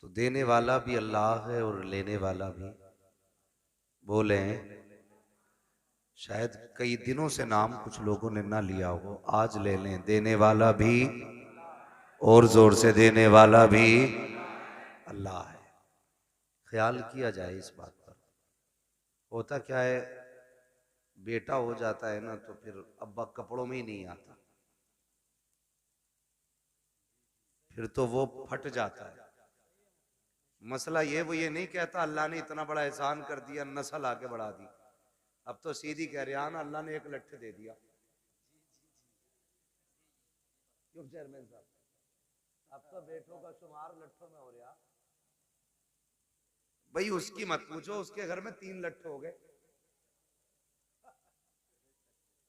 तो देने वाला भी अल्लाह है और लेने वाला भी। बोले शायद कई दिनों से नाम कुछ लोगों ने ना लिया हो, आज ले लें। देने वाला भी, और जोर से, देने वाला भी अल्लाह है। ख्याल किया जाए इस बात पर। होता क्या है, बेटा हो जाता है ना तो फिर अब्बा कपड़ों में ही नहीं आता, फिर तो वो फट जाता है। मसला ये, वो ये नहीं कहता अल्लाह ने इतना बड़ा एहसान कर दिया, नस्ल आगे बढ़ा दी। अब तो सीधी कह रहे ना, अल्लाह ने एक लट्ठे दे दिया। क्यों चेयरमैन साहब, अब तो बेटों का शुमार लट्ठों में हो रहा। भाई उसकी मत पूछो, उसके घर में 3 लट्ठे हो गए।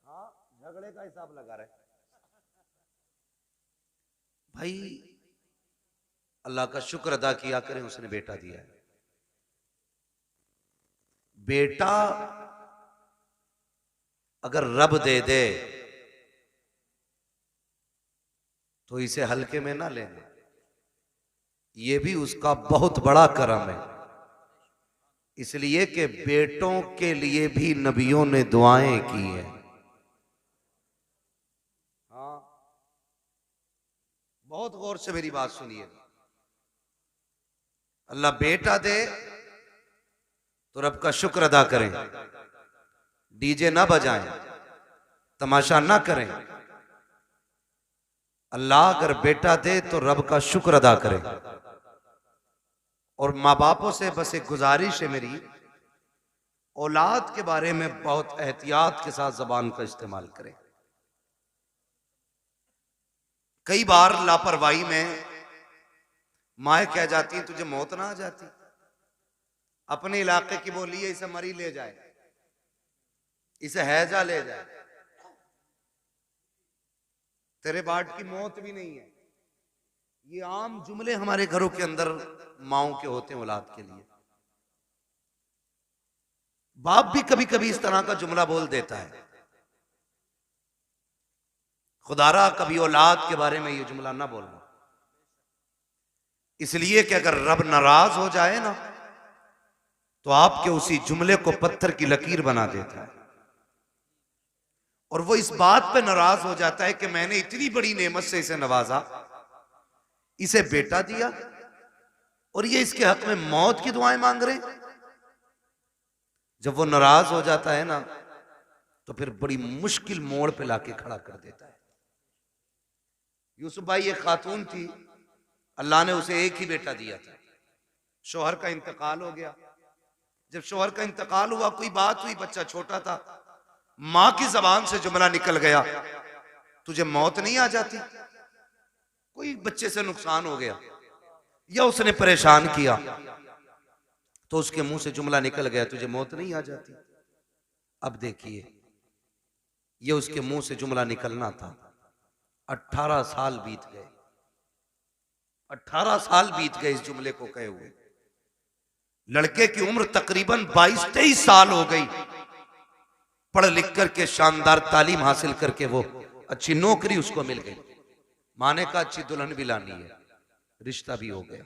हाँ, झगड़े का हिसाब लगा रहे भाई। अल्लाह का शुक्र अदा किया करें, उसने बेटा दिया है। बेटा अगर रब दे दे तो इसे हल्के में ना लेना, ये भी उसका बहुत बड़ा करम है। इसलिए कि बेटों के लिए भी नबियों ने दुआएं की है। हाँ, बहुत गौर से मेरी बात सुनिए। अल्लाह बेटा दे तो रब का शुक्र अदा करें, डीजे ना बजाएं, तमाशा ना करें। अल्लाह अगर बेटा दे तो रब का शुक्र अदा करें। और माँ बापों से बस एक गुजारिश है मेरी, औलाद के बारे में बहुत एहतियात के साथ जबान का इस्तेमाल करें। कई बार लापरवाही में माए कह जाती हैं तुझे मौत ना आ जाती, अपने इलाके की बोली है इसे मरी ले जाए, इसे हैजा ले जाए, तेरे बाट की मौत भी नहीं है। ये आम जुमले हमारे घरों के अंदर माओ के होते हैं औलाद के लिए। बाप भी कभी कभी इस तरह का जुमला बोल देता है। खुदारा कभी औलाद के बारे में ये जुमला ना बोलना, इसलिए कि अगर रब नाराज हो जाए ना तो आपके उसी जुमले को पत्थर की लकीर बना देता है। और वो इस बात पे नाराज हो जाता है कि मैंने इतनी बड़ी नेमत से इसे नवाजा, इसे बेटा दिया, और ये इसके हक में मौत की दुआएं मांग रहे। जब वो नाराज हो जाता है ना तो फिर बड़ी मुश्किल मोड़ पे लाके खड़ा कर देता है। यूसुफ भाई एक खातून थी, अल्लाह ने उसे एक ही बेटा दिया था। शौहर का इंतकाल हो गया। जब शौहर का इंतकाल हुआ, कोई बात हुई, बच्चा छोटा था, मां की जबान से जुमला निकल गया, तुझे मौत नहीं आ जाती? कोई बच्चे से नुकसान हो गया या उसने परेशान किया तो उसके मुंह से जुमला निकल गया, तुझे मौत नहीं आ जाती? अब देखिए, ये उसके मुंह से जुमला निकलना था। 18 साल बीत गए, 18 साल बीत गए इस जुमले को कहे हुए। लड़के की उम्र तकरीबन 22-23 साल हो गई। पढ़ लिख करके शानदार तालीम हासिल करके वो अच्छी नौकरी उसको मिल गई। माने का अच्छी दुल्हन भी लानी है, रिश्ता भी हो गया।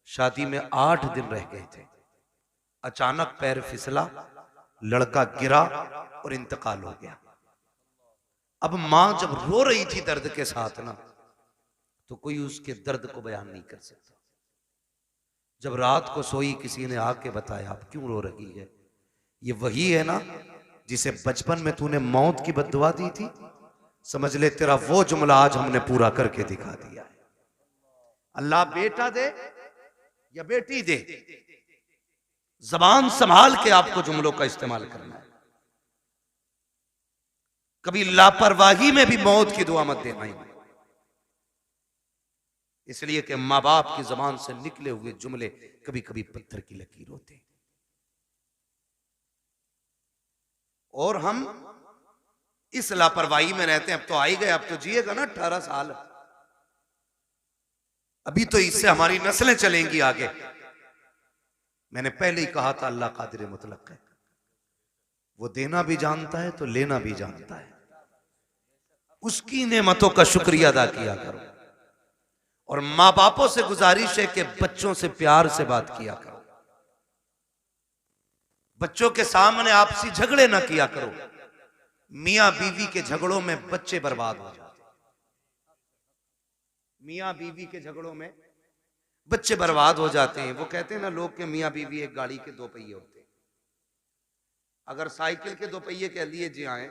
शादी में 8 दिन रह गए थे, अचानक पैर फिसला, लड़का गिरा और इंतकाल हो गया। अब मां जब रो रही थी दर्द के साथ ना, तो कोई उसके दर्द को बयान नहीं कर सकता। जब रात को सोई, किसी ने आके बताया आप क्यों रो रही है? ये वही है ना जिसे बचपन में तूने मौत की बद्दुआ दी थी, समझ ले तेरा वो जुमला आज हमने पूरा करके दिखा दिया है। अल्लाह बेटा दे या बेटी दे, जबान संभाल के आपको जुमलों का इस्तेमाल करना है। कभी लापरवाही में भी मौत की दुआ मत देना, इसलिए कि मां बाप की जबान से निकले हुए जुमले कभी कभी पत्थर की लकीर होते हैं। और हम इस लापरवाही में रहते हैं। अब तो आ ही गए, अब तो जिएगा ना 18 साल, अभी तो इससे हमारी नस्लें चलेंगी आगे। मैंने पहले ही कहा था अल्लाह कादिर मुतलक है, वो देना भी जानता है तो लेना भी जानता है। उसकी नेमतों का शुक्रिया अदा किया करो। और मां बापों से गुजारिश है कि बच्चों से प्यार से बात किया करो, बच्चों के सामने आपसी झगड़े ना किया करो। मियां बीवी के झगड़ों में बच्चे बर्बाद हो जाते हैं, मियां बीवी के झगड़ों में बच्चे बर्बाद हो जाते हैं। वो कहते हैं ना लोग के मियां बीवी एक गाड़ी के दो पहिए होते हैं। अगर साइकिल के दो पहिए कह लिए जी आए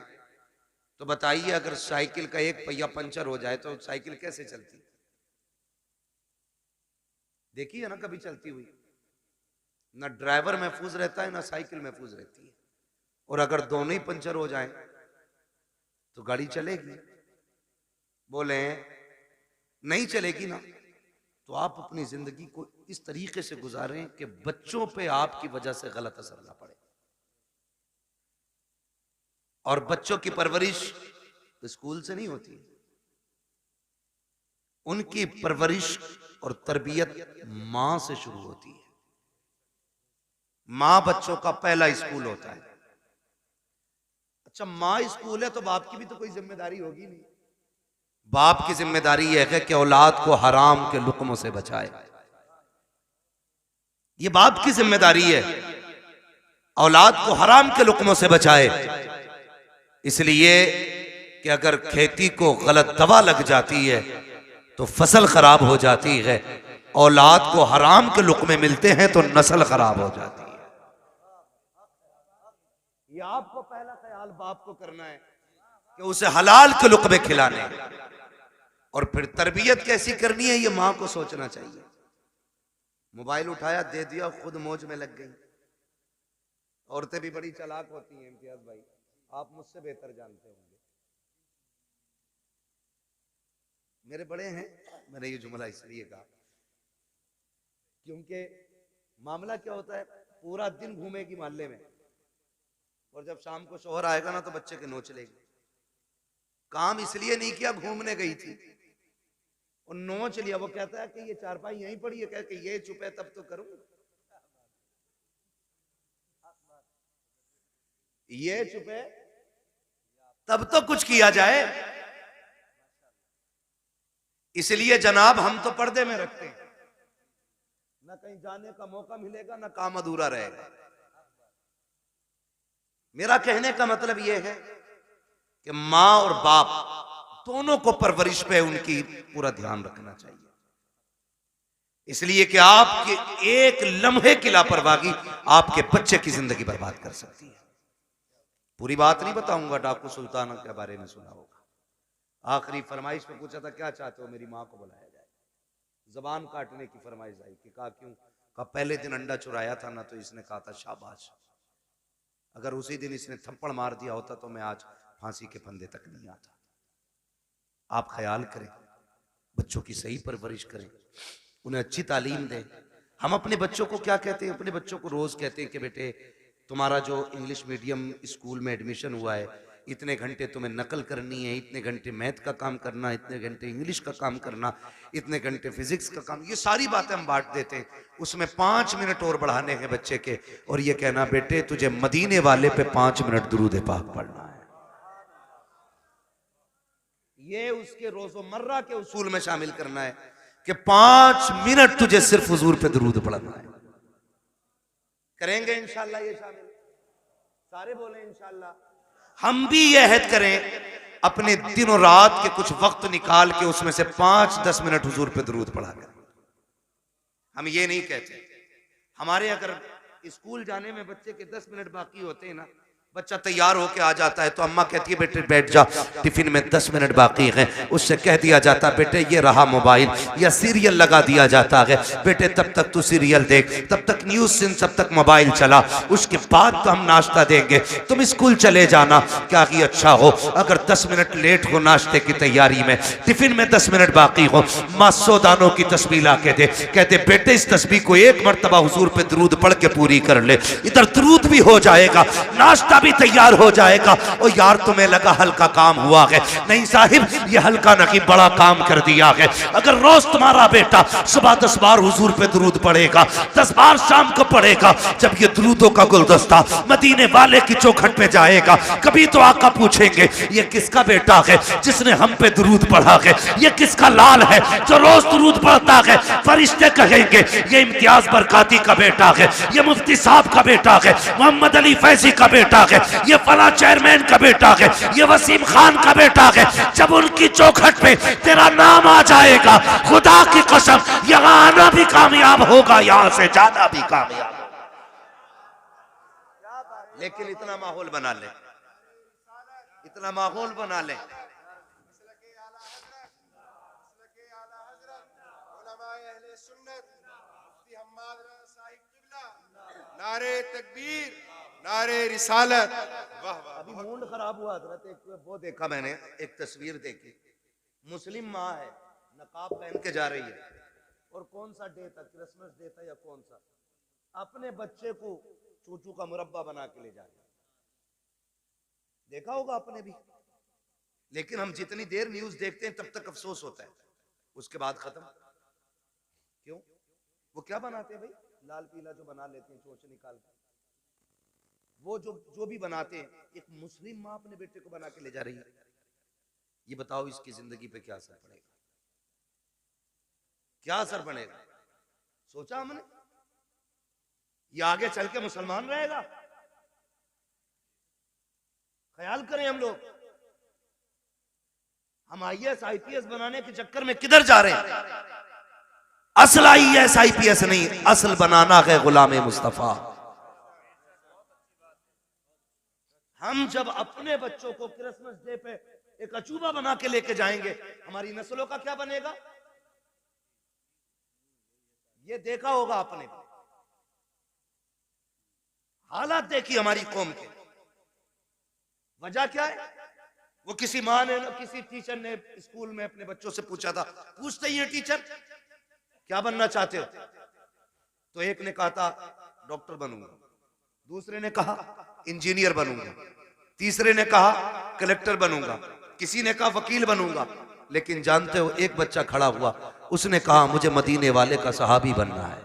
तो बताइए, अगर साइकिल का एक पहिया पंचर हो जाए तो साइकिल कैसे चलती? देखी है ना कभी चलती हुई? ना ड्राइवर महफूज रहता है ना साइकिल महफूज रहती है। और अगर दोनों ही पंचर हो जाए तो गाड़ी चलेगी? बोले नहीं चलेगी ना। तो आप अपनी जिंदगी को इस तरीके से गुजारें कि बच्चों पे आपकी वजह से गलत असर ना पड़े। और बच्चों की परवरिश स्कूल से नहीं होती, उनकी परवरिश और तरबियत मां से शुरू होती है। मां बच्चों का पहला स्कूल होता है। अच्छा, मां स्कूल है तो बाप की भी तो कोई जिम्मेदारी होगी नहीं। बाप की जिम्मेदारी यह है कि औलाद को हराम के लुक्मों से बचाए। यह बाप की जिम्मेदारी है, औलाद को हराम के लुक्मों से बचाए। इसलिए कि अगर खेती को गलत दवा लग जाती है तो फसल खराब हो जाती है, औलाद को हराम के लुक्मे मिलते हैं तो नस्ल खराब हो जाती है। ये आपको पहला ख्याल बाप को करना है कि उसे हलाल के लुक्मे खिलाने, और फिर तरबियत कैसी करनी है ये मां को सोचना चाहिए। मोबाइल उठाया दे दिया, खुद मौज में लग गई। औरतें भी बड़ी चालाक होती हैं इम्तियाज भाई, आप मुझसे बेहतर जानते होंगे। मेरे बड़े हैं, मैंने ये जुमला इसलिए कहा क्योंकि मामला क्या होता है, पूरा दिन घूमेगी मोहल्ले में और जब शाम को शोहर आएगा ना तो बच्चे के नोच लेगी। काम इसलिए नहीं किया, घूमने गई थी और नोच लिया। वो कहता है कि ये चारपाई यहीं पड़ी है, कह के ये चुप है तब तो करूं, ये चुप है तब तो कुछ किया जाए। इसलिए जनाब हम तो पर्दे में रखते हैं, ना कहीं जाने का मौका मिलेगा ना काम अधूरा रहेगा। मेरा कहने का मतलब यह है कि मां और बाप दोनों को परवरिश पे उनकी पूरा ध्यान रखना चाहिए। इसलिए कि आपके एक लम्हे की लापरवाही आपके बच्चे की जिंदगी बर्बाद कर सकती है। पूरी बात नहीं बताऊंगा, डाकू सुल्ताना के बारे में सुना होगा। आखिरी फरमाइश में पूछा था क्या चाहते हो, मेरी मां को बुलाया जाए। जबान काटने की फरमाइश आई कि कहा क्यों? कहा पहले दिन अंडा चुराया था ना तो इसने कहा था शाबाश, अगर उसी दिन इसने थप्पड़ मार दिया होता तो मैं आज फांसी के फंदे तक नहीं आता। आप ख्याल करें, बच्चों की सही परवरिश करें, उन्हें अच्छी तालीम दें। हम अपने बच्चों को क्या कहते हैं? अपने बच्चों को रोज कहते हैं कि बेटे तुम्हारा जो इंग्लिश मीडियम स्कूल में एडमिशन हुआ है, इतने घंटे तुम्हें नकल करनी है, इतने घंटे मैथ का काम करना, इतने घंटे इंग्लिश का काम करना, इतने घंटे फिजिक्स का काम। ये सारी बातें हम बांट देते हैं। उसमें 5 मिनट और बढ़ाने हैं बच्चे के, और ये कहना बेटे तुझे मदीने वाले पे 5 मिनट दुरूद पाक पढ़ना है। ये उसके रोजमर्रा के उसूल में शामिल करना है कि 5 मिनट तुझे सिर्फ हुजूर पे दुरूद पढ़ना है। करेंगे इंशाल्लाह ये शामिल, सारे बोले इंशाल्लाह। हम भी ये अहद करें अपने दिन और रात के कुछ वक्त निकाल के उसमें से 5-10 मिनट हुजूर पे दुरूद पढ़ा करें। हम ये नहीं कहते, हमारे अगर स्कूल जाने में बच्चे के 10 मिनट बाकी होते हैं ना, बच्चा तैयार होके आ जाता है तो अम्मा कहती है बेटे बैठ जा, टिफिन में 10 मिनट बाकी हैं। उससे कह दिया जाता बेटे ये रहा मोबाइल, या सीरियल लगा दिया जाता है, बेटे तब तक तू सीरियल देख, तब तक न्यूज सुन, तब तक मोबाइल चला, उसके बाद तो हम नाश्ता देंगे, तुम स्कूल चले जाना। क्या ही अच्छा हो अगर 10 मिनट लेट हो नाश्ते की तैयारी में, टिफिन में 10 मिनट बाकी हो, माँ 100 दानों की तस्बीह ला के दे, कहते बेटे इस तस्बीह को एक मरतबा हुजूर पे दरूद पढ़ के पूरी कर ले, इधर दरूद भी हो जाएगा, नाश्ता भी तैयार हो जाएगा। ओ यार तुम्हें लगा हल्का काम हुआ है, नहीं साहिब ये हल्का नहीं बड़ा काम कर दिया है। अगर रोज तुम्हारा बेटा सुबह 10 बार हुजूर पे दुरूद पढ़ेगा, 10 बार शाम को पढ़ेगा, जब ये दुरूदों का गुलदस्ता मदीने वाले की चौखट पे जाएगा, कभी तो आका पूछेंगे ये किसका बेटा है जिसने हम पे दुरूद पढ़ा है, ये किसका लाल है जो रोज दुरूद पढ़ता है। फरिश्ते कहेंगे ये इम्तियाज बरकाती का बेटा है, ये मुफ्ती साहब का बेटा है, मोहम्मद अली फैजी का बेटा है, ये फला चेयरमैन का बेटा है, ये वसीम खान का बेटा है। जब उनकी चौखट पे तेरा नाम आ जाएगा, खुदा की कसम यहां आना भी कामयाब होगा, यहां से जाना भी कामयाब होगा। लेकिन इतना माहौल बना ले, इतना माहौल बना ले। नारे तकबीर, नारे रिसालत। वाह वाह। अभी मूड खराब हुआ हजरत, एक वो देखा मैंने, एक तस्वीर देखी, मुस्लिम माँ है, नकाब पहन के जा रही है, और कौन सा डे था, क्रिसमस डे था या कौन सा, अपने बच्चे को चूचू का मुरब्बा बना के ले जा रही है। देखा होगा आपने भी। लेकिन हम जितनी देर न्यूज देखते हैं तब तक अफसोस होता है, उसके बाद खत्म। क्यों? वो क्या बनाते हैं भाई, लाल पीला जो बना लेते हैं चोंच निकाल कर, वो जो भी बनाते हैं, एक मुस्लिम माँ अपने बेटे को बना के ले जा रही है। ये बताओ इसकी जिंदगी पे क्या असर पड़ेगा, क्या असर पड़ेगा? सोचा हमने? ये आगे चल के मुसलमान रहेगा? ख्याल करें हम लोग। हम IAS IPS बनाने के चक्कर में किधर जा रहे हैं? असल IAS IPS नहीं, असल बनाना है गुलाम मुस्तफा। हम जब अपने बच्चों को क्रिसमस डे पे एक अचूबा बना के लेके जाएंगे, हमारी नस्लों का क्या बनेगा? ये देखा होगा आपने, हालात देखी हमारी कौम के। वजह क्या है? वो किसी माँ ने, किसी टीचर ने स्कूल में अपने बच्चों से पूछा था, पूछते ही है टीचर क्या बनना चाहते हो? तो एक ने कहा था डॉक्टर बनूंगा, दूसरे ने कहा इंजीनियर बनूंगा, तीसरे ने कहा कलेक्टर बनूंगा, किसी ने कहा वकील बनूंगा। लेकिन जानते हो एक बच्चा खड़ा हुआ, उसने कहा मुझे मदीने वाले का सहाबी बनना है।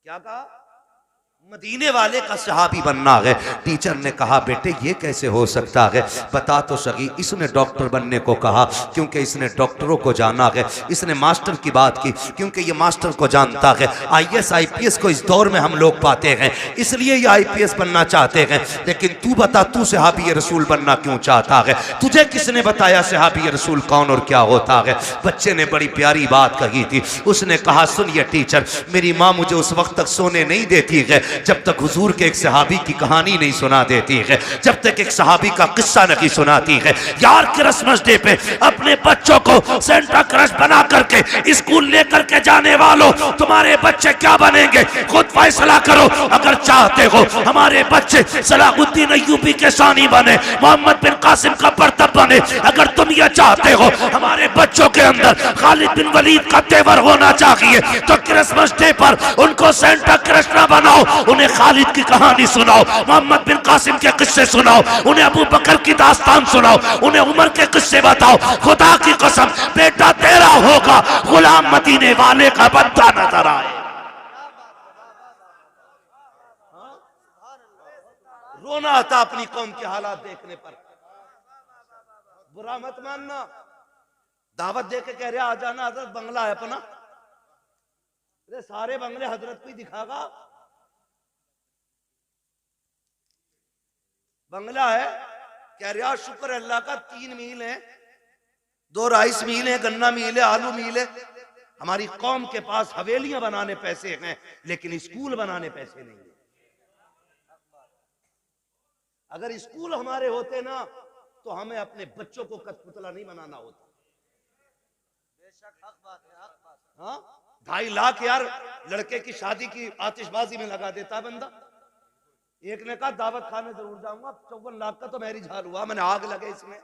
क्या कहा? मदीने वाले का सहाबी बनना है। टीचर ने कहा बेटे ये कैसे हो सकता है, बता तो सही। इसने डॉक्टर बनने को कहा क्योंकि इसने डॉक्टरों को जाना है, इसने मास्टर की बात की क्योंकि ये मास्टर को जानता है। IAS IPS को इस दौर में हम लोग पाते हैं, इसलिए ये IPS बनना चाहते हैं। लेकिन तू बता, तू सहाबी रसूल बनना क्यों चाहता है? तुझे किसने बताया सहाबी रसूल कौन और क्या होता है? बच्चे ने बड़ी प्यारी बात कही थी। उसने कहा सुनिए टीचर, मेरी माँ मुझे उस वक्त तक सोने नहीं देती है जब तक हुजूर के एक सहाबी की कहानी नहीं सुना देती है, जब तक एक सहाबी का किस्सा नहीं सुनाती है। यार क्रिसमस डे पे अपने बच्चों को सेंटा क्रश बना करके स्कूल लेकर के जाने वालों, तुम्हारे बच्चे क्या बनेंगे खुद फैसला करो। अगर चाहते हो हमारे बच्चे सलाहुद्दीन अय्यूबी के सानी बने, मोहम्मद बिन कासिम का बर्तब बने, अगर तुम ये चाहते हो हमारे बच्चों के अंदर खालिद बिन वलीद का तेवर होना चाहिए, तो क्रिसमस डे पर उनको सेंटा क्रश ना बनाओ, उन्हें खालिद की कहानी सुनाओ, मोहम्मद बिन कासिम के किस्से सुनाओ, उन्हें अबू बकर की दास्तान सुनाओ, उन्हें उमर के किस्से बताओ। खुदा की कसम बेटा तेरा होगा, गुलाम मदीने वाले का बंदा नजर आए। रोना आता अपनी कौम के हालात देखने पर। बुरा मत मानना, दावत दे के कह रहे आ जाना, हजरत बंगला है अपना, सारे बंगले हजरत को ही दिखागा। बंगला है, कह रहा शुक्र अल्लाह का 3 मील है, 2 राइस मील है, गन्ना मील है, आलू मील है। हमारी कौम के पास हवेलियां बनाने पैसे हैं लेकिन स्कूल बनाने पैसे नहीं है। अगर स्कूल हमारे होते ना तो हमें अपने बच्चों को कठपुतला नहीं बनाना होता। बेशक हक बात है, हक बात। हाँ, 2.5 लाख यार लड़के की शादी की आतिशबाजी में लगा देता बंदा। एक ने कहा दावत खाने जरूर जाऊंगा, 54 लाख का तो मैरिज हाल हुआ, मैंने आग लगे इसमें।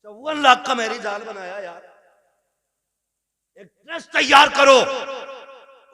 54 लाख का मैरिज हाल बनाया यार। एक ट्रस्ट तैयार करो,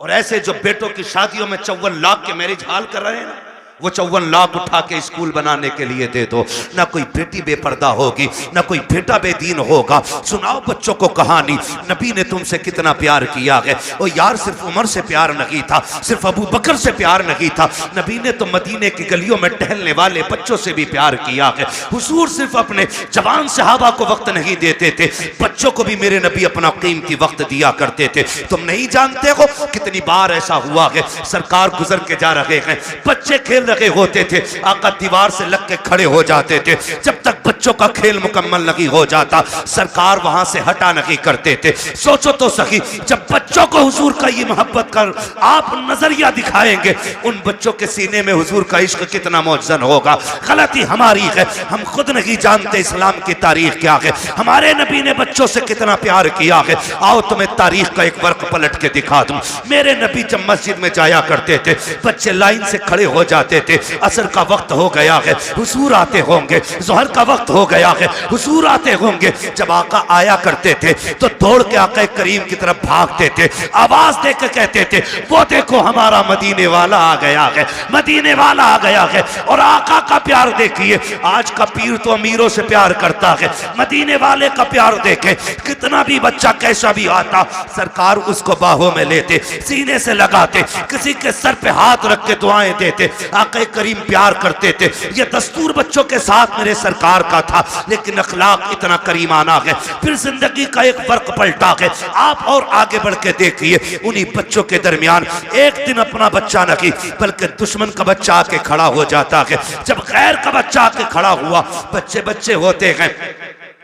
और ऐसे जो बेटों की शादियों में 54 लाख के मैरिज हाल कर रहे हैं ना, वो 54 लाख उठा के स्कूल बनाने के लिए दे दो। ना कोई बेटी बेपर्दा होगी, ना कोई बेटा बेदीन होगा। सुनाओ बच्चों को कहानी, नबी ने तुमसे कितना प्यार किया है। ओ यार, सिर्फ उमर से प्यार नहीं था, सिर्फ अबू बकर से प्यार नहीं था, नबी ने तो मदीने की गलियों में टहलने वाले बच्चों से भी प्यार किया है। हुजूर सिर्फ अपने जवान सहाबा को वक्त नहीं देते थे, बच्चों को भी मेरे नबी अपना कीमती वक्त दिया करते थे। तुम नहीं जानते हो कितनी बार ऐसा हुआ है, सरकार गुजर के जा रहे हैं, बच्चे खेल रहे होते थे, आका दीवार से लग के खड़े हो जाते थे। जब तक बच्चों का खेल मुकम्मल नहीं हो जाता, सरकार वहां से हटा नहीं करते थे। सोचो तो सही, जब बच्चों को हुजूर का ये मोहब्बत कर आप नजरिया दिखाएंगे, उन बच्चों के सीने में हुजूर का इश्क कितना मौजन होगा। गलती हमारी है, हम खुद नहीं जानते इस्लाम की तारीख क्या है, हमारे नबी ने बच्चों से कितना प्यार किया है। आओ तुम्हें तारीख का एक वर्क पलट के दिखा दूं। मेरे नबी जब मस्जिद में जाया करते थे, बच्चे लाइन से खड़े हो जाते थे। असर का वक्त हो गया है, हुजूर आते होंगे, जोहर का वक्त हो गया है, हुजूर आते होंगे। जब आका आया करते थे तो दौड़ के आका करीम की तरफ भागते थे, आवाज दे के कहते थे, वो देखो हमारा मदीने वाला आ गया है, मदीने वाला आ गया है। और आका का प्यार देखिए, आज का पीर तो अमीरों से प्यार करता है, मदीने वाले का प्यार देखे, कितना भी बच्चा कैसा भी आता, सरकार उसको बाहों में लेते, सीने से लगाते, किसी के सर पे हाथ रख के दुआएं देते। आका करीम प्यार करते थे। ये दस्तूर बच्चों के साथ मेरे सरकार का था, लेकिन अखलाक इतना करीमाना है। फिर जिंदगी का एक फर्क पलटा है। आप और आगे बढ़ के देखिए, उन्हीं बच्चों के दरमियान एक दिन अपना बच्चा नहीं बल्कि दुश्मन का बच्चा आके खड़ा हो जाता है। जब गैर का बच्चा आके खड़ा हुआ, बच्चे बच्चे होते हैं,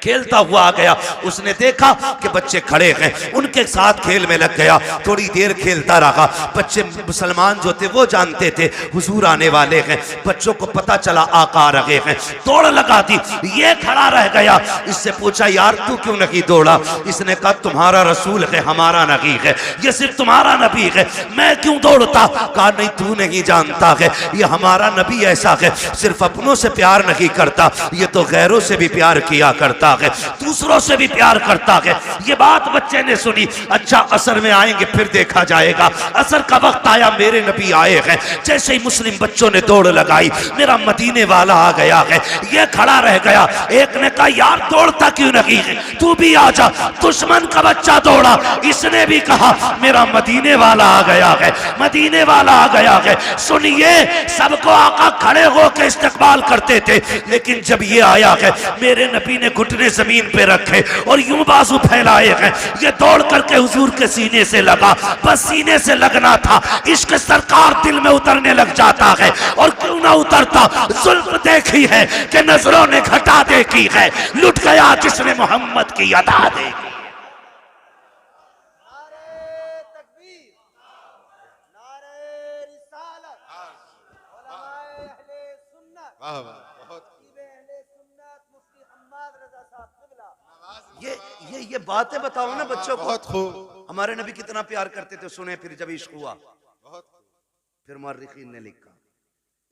खेलता हुआ आ गया, उसने देखा कि बच्चे खड़े हैं, उनके साथ खेल में लग गया। थोड़ी देर खेलता रहा, बच्चे मुसलमान जो थे वो जानते थे हुजूर आने वाले हैं, बच्चों को पता चला आका आ रहे हैं, दौड़ लगा दी। ये खड़ा रह गया, इससे पूछा यार तू क्यों नहीं दौड़ा? इसने कहा तुम्हारा रसूल है, हमारा नहीं है, ये सिर्फ तुम्हारा नबी है, मैं क्यों दौड़ता? कहा नहीं तू नहीं जानता है, ये हमारा नबी ऐसा है, सिर्फ अपनों से प्यार नहीं करता, ये तो गैरों से भी प्यार किया करता है, दूसरों से भी प्यार करता है। ये बात बच्चे ने सुनी। अच्छा असर में आएंगे फिर देखा जाएगा। असर का वक्त आया, मेरे नबी आए हैं। जैसे ही मुस्लिम बच्चों ने दौड़ लगाई, मेरा मदीने वाला आ गया है। ये खड़ा रह गया। एक ने कहा यार दौड़ता क्यों नहीं है, तू भी आ जा। दुश्मन का बच्चा दौड़ा, इसने भी कहा मेरा मदीने वाला आ गया है, मदीने वाला आ गया है। सुनिए, सबको आका खड़े होकर इस्तकबाल करते थे, लेकिन जब ये आया है, मेरे नबी ने घुटने जमीन पे रखे और यूं बाजू फैलाए हैं। ये दौड़ करके हुजूर के सीने से लगा, बस सीने से लगना था। इश्क सरकार दिल में उतरने लग जाता है, और क्यों ना उतरता। जुल्फ देखी है कि नजरों ने घटा देखी है, लुट गया जिसने मोहम्मद की अदा देखी। वाह वाह, बहुत ये बातें बताओ ना बच्चों को। बहुत खूब। हमारे नबी कितना प्यार करते थे, सुने फिर जब इश्क हुआ। बहुत खूब। फिर मुअर्रिखीन ने लिखा,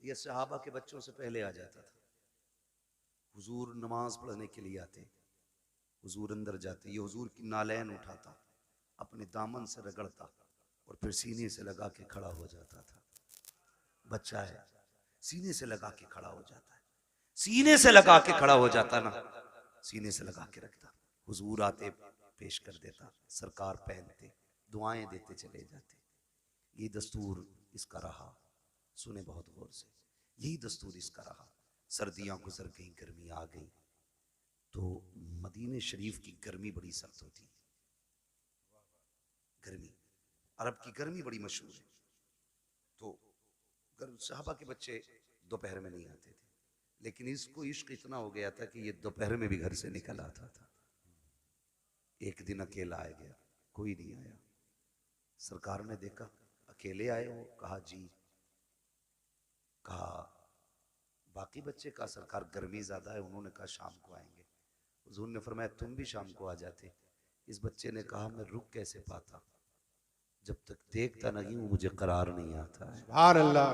ये सहाबा के बच्चों से पहले आ जाता था। हुजूर नमाज पढ़ने के लिए आते, हुजूर अंदर जाते, ये हुजूर की नालैन उठाता, अपने दामन से रगड़ता और फिर सीने से लगा के खड़ा हो जाता था। बच्चा है, सीने से लगा के खड़ा हो जाता है, सीने से लगा के खड़ा हो जाता ना, सीने से लगा के रखता। हुजूर आते पेश कर देता, सरकार पहनते, दुआएं देते चले जाते। ये दस्तूर इसका रहा। सुने बहुत गौर से, यही दस्तूर इसका रहा। सर्दियां गुजर गई, गर्मी आ गई, तो मदीने शरीफ की गर्मी बड़ी सख्त होती। गर्मी, अरब की गर्मी बड़ी मशहूर है। तो सहाबा के बच्चे दोपहर में नहीं आते थे, लेकिन इसको इश्क इतना हो गया था कि ये दोपहर में भी घर से निकल आता था। एक दिन अकेला आ गया, कोई नहीं आया। सरकार ने देखा अकेले आए हो, कहा जी। कहा बाकी बच्चे, का सरकार गर्मी ज्यादा है, उन्होंने कहा शाम को आएंगे। हुजूर ने फरमाया तुम भी शाम को आ जाते। इस बच्चे ने कहा मैं रुक कैसे पाता, जब तक देखता नहीं हूं मुझे करार नहीं आता है। सुभान अल्लाह।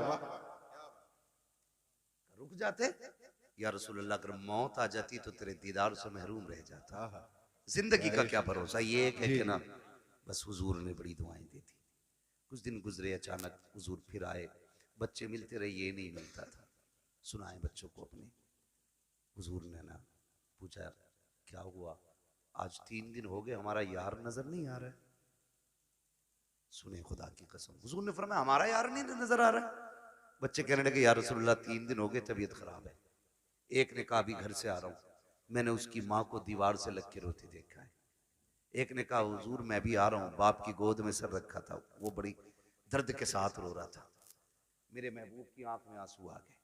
रुक जाते या रसूलुल्लाह, अगर मौत आ जाती तो तेरे दीदार से महरूम रह जाता। जिंदगी का क्या भरोसा, ये एक है कि ना। बस हुजूर ने बड़ी दुआएं दी थी। कुछ दिन गुजरे, अचानक हुजूर फिर आए, बच्चे मिलते रहे, ये नहीं मिलता था। सुनाए बच्चों को अपने। हुजूर ने ना पूछा क्या हुआ, आज 3 दिन हो गए हमारा यार नजर नहीं आ रहा है। सुने खुदा की कसम, हुजूर ने फरमाया हमारा यार नहीं नजर आ रहा है। बच्चे कहने लगे या रसूलुल्लाह 3 दिन हो गए तबीयत खराब है। एक ने कहा अभी घर से आ रहा हूं, मैंने उसकी माँ को दीवार से लग के रोते देखा है। एक ने कहा हुजूर मैं भी आ रहा हूँ, बाप की गोद में सर रखा था, वो बड़ी दर्द के साथ रो रहा था, मेरे महबूब की आंख में आंसू आ गए।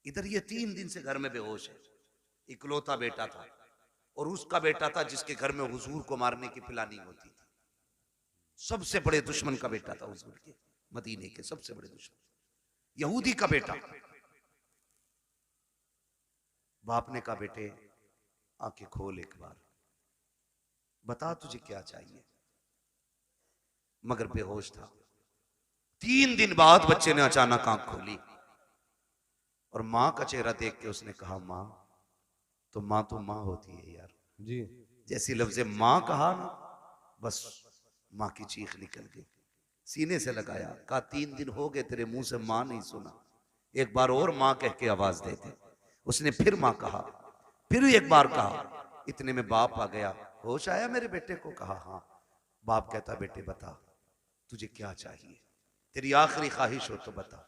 इधर ये 3 दिन से घर में बेहोश है। इकलौता बेटा था, और उसका बेटा था जिसके घर में हुजूर को मारने की प्लानिंग होती थी। सबसे बड़े दुश्मन का बेटा था हुजूर के, मदीने के सबसे बड़े दुश्मन, यहूदी का बेटा। बाप ने कहा बेटे आंखें खोल एक बार, बता तुझे क्या चाहिए। मगर बेहोश था। 3 दिन बाद बच्चे ने अचानक आंख खोली और मां का चेहरा देख के उसने कहा मां तो मां होती है यार जी। जैसी लफ्ज़े मां कहा ना, बस मां की चीख निकल गई। सीने से लगाया, कहा 3 दिन हो गए तेरे मुंह से मां नहीं सुना, एक बार और मां कह के आवाज दे दे। उसने फिर मां कहा, फिर एक बार कहा। इतने में बाप आ गया, होश आया मेरे बेटे को? कहा हाँ। बाप कहता बेटे बता तुझे क्या चाहिए, तेरी आखिरी ख्वाहिश हो तो बता।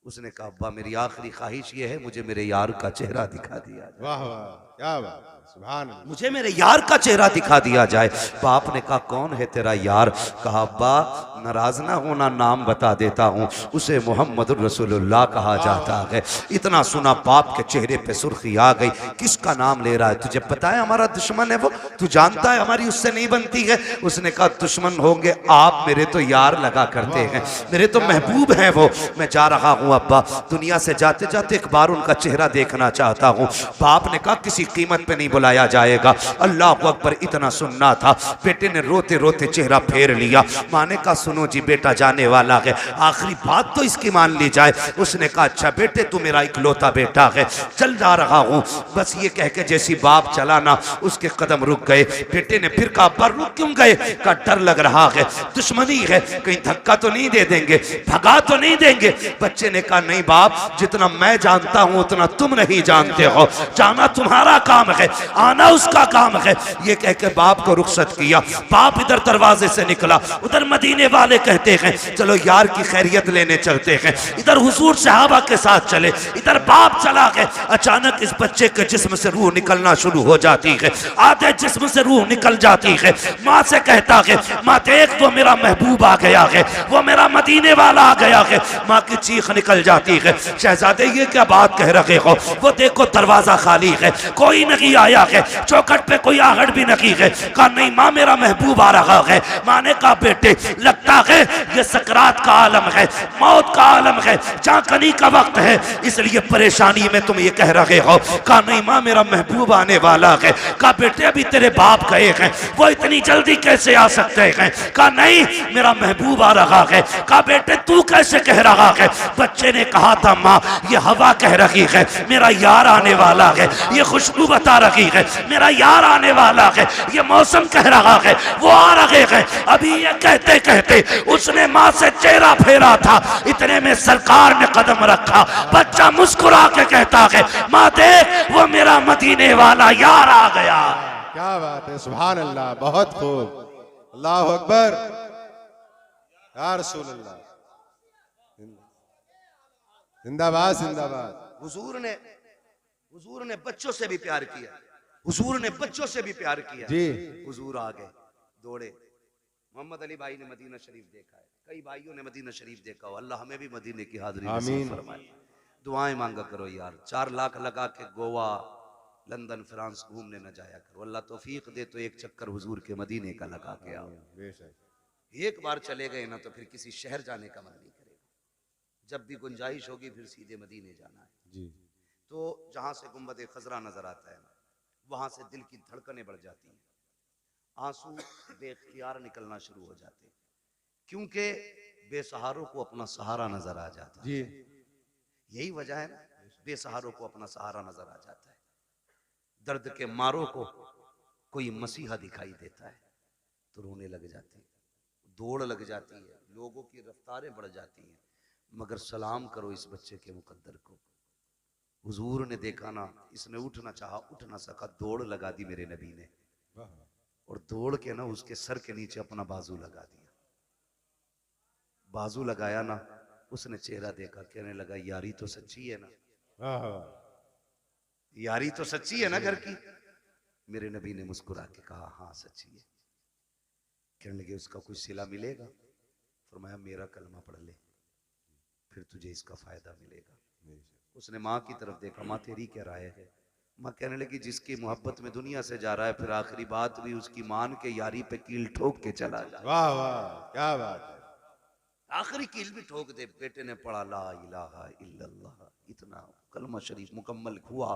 उसने कहा अब्बा मेरी आखिरी ख्वाहिश ये है मुझे मेरे यार का चेहरा दिखा दिया जाए। वाह वाह, क्या बात है, सुभान अल्लाह। मुझे मेरे यार का चेहरा दिखा दिया जाए। बाप ने कहा कौन है तेरा यार? कहा अब्बा नाराज ना होना, नाम बता देता हूँ, उसे मोहम्मद रसूलुल्लाह कहा जाता है। इतना सुना बाप के चेहरे पे सुर्खी आ गई। किसका नाम ले रहा है? तुझे पता है हमारा दुश्मन है वो, तू जानता है हमारी उससे नहीं बनती है। उसने कहा दुश्मन होंगे आप, मेरे तो यार लगा करते हैं, मेरे तो महबूब हैं वो। मैं जा रहा हूँ अब्बा, दुनिया से जाते जाते एक बार उनका चेहरा देखना चाहता हूँ। बाप ने कहा किसी कीमत पे नहीं बुलाया जाएगा। अल्लाह अकबर, इतना सुनना था। बेटे ने रोते रोते चेहरा फेर लिया। माँ ने कहा सुनो जी बेटा जाने वाला है, आखिरी बात तो इसकी मान ली जाए। उसने कहा अच्छा बेटे तू मेरा इकलौता बेटा है, चल जा रहा हूँ। बस ये कह के जैसी बाप चला ना, उसके कदम रुक गए। बेटे ने फिर कहा पर रुक क्यों गए? का डर लग रहा है, दुश्मनी है, कहीं धक्का तो नहीं दे देंगे, भगा तो नहीं देंगे। बच्चे ने कहा नहीं बाप, जितना मैं जानता हूं उतना तुम नहीं जानते हो, जाना तुम्हारा काम है, आना उसका काम है। ये कह के बाप को रुखसत किया। बाप इधर दरवाजे से निकला, उधर मदीने वाले कहते हैं चलो यार की खैरियत लेने चलते हैं। इधर हुजूर सहाबा के साथ चले, इधर बाप चला गया। अचानक इस बच्चे के जिस्म से रूह निकलना शुरू हो जाती है, आधे जिस्म से रूह निकल जाती है। माँ से कहता है माँ देख वो मेरा महबूब आ गया है, वो मेरा मदीने वाला आ गया है। माँ की चीख निकल जाती है, शहजादे ये क्या बात कह रहे हो? वो देखो दरवाजा खाली है, कोई नहीं आया है, चौखट पे कोई आहट भी नहीं है। कहा नहीं माँ मेरा महबूब आ रहा है। माँ ने कहा बेटे लगता है ये सकरात का आलम है, मौत का आलम है, चाकनी का वक्त है, इसलिए परेशानी में तुम ये कह रहे हो। कहा नहीं माँ मेरा महबूब आने वाला है। कहा बेटे अभी तेरे बाप गए हैं, वो इतनी जल्दी कैसे आ सकते हैं? कहा नहीं मेरा महबूब आ रहा है। कहा बेटे तू कैसे कह रहा है? बच्चे ने कहा था माँ ये हवा कह रही है मेरा यार आने वाला है, ये खुशबू बता रही है मेरा यार आने वाला है, ये मौसम कह रहा है वो आ रहे हैं। अभी ये कहते कहते उसने माँ से चेहरा फेरा था, इतने में सरकार ने कदम रखा। बच्चा मुस्कुरा के कहता है माँ देख वो मेरा मदीने वाला यार आ गया। क्या बात है, सुभान अल्लाह, बहुत खूब, अल्लाह अकबर, या रसूल अल्लाह, जिंदाबाद जिंदाबाद। हुजूर ने बच्चों से भी प्यार किया, हुजूर ने बच्चों से भी प्यार किया जी। हुजूर आ गए दौड़े। मोहम्मद अली भाई ने मदीना शरीफ देखा है, कई भाइयों ने मदीना शरीफ देखा हो, अल्लाह हमें भी मदीने की हाजिरी नसीब फरमाए। दुआएं मांगा करो यार, 4 लाख लगा के गोवा लंदन फ्रांस घूमने न जाया करो, अल्लाह तौफीक दे तो एक चक्कर हुजूर के मदीने का लगा के आओ। एक बार चले गए ना तो फिर किसी शहर जाने का मन नहीं करेगा, जब भी गुंजाइश होगी फिर सीधे मदीने जाना है जी। तो जहां से गुंबद खजरा नजर आता है ना, वहां से दिल की धड़कनें बढ़ जाती हैं, आंसू बेख्तियार निकलना शुरू हो जाते हैं, क्योंकि बेसहारों को अपना सहारा नजर आ जाता है। जी। यही वजह है ना, बेसहारों को अपना सहारा नजर आ जाता है। दर्द के मारों को कोई मसीहा दिखाई देता है तो रोने लग जाते हैं, दौड़ लग जाती है, लोगों की रफ्तारें बढ़ जाती हैं, मगर सलाम करो इस बच्चे के मुकद्दर को। हुजूर ने देखा ना, इसने उठना चाहा, उठ ना सका, दौड़ लगा दी मेरे नबी ने, और दौड़ के ना उसके सर के नीचे अपना बाजू लगा दिया। बाजू लगाया ना, उसने चेहरा देखा, कहने लगा यारी तो सच्ची है ना, यारी तो सच्ची है ना घर की। मेरे नबी ने मुस्कुरा के कहा हाँ सच्ची है। कहने लगे उसका कुछ सिला मिलेगा? फरमाया मेरा कलमा पढ़ ले, फिर तुझे इसका फायदा मिलेगा। उसने माँ की तरफ देखा, माँ तेरी क्या राय है? माँ कहने लगी जिसकी मोहब्बत में दुनिया से जा रहा है, फिर आखिरी बात भी उसकी मान के यारी पे कील ठोक के चला जाए। वाह वाह क्या बात है। आखिरी कील भी ठोक दे। बेटे ने पढ़ा ला इलाहा इल्लल्लाह, इतना कलमा शरीफ मुकम्मल हुआ,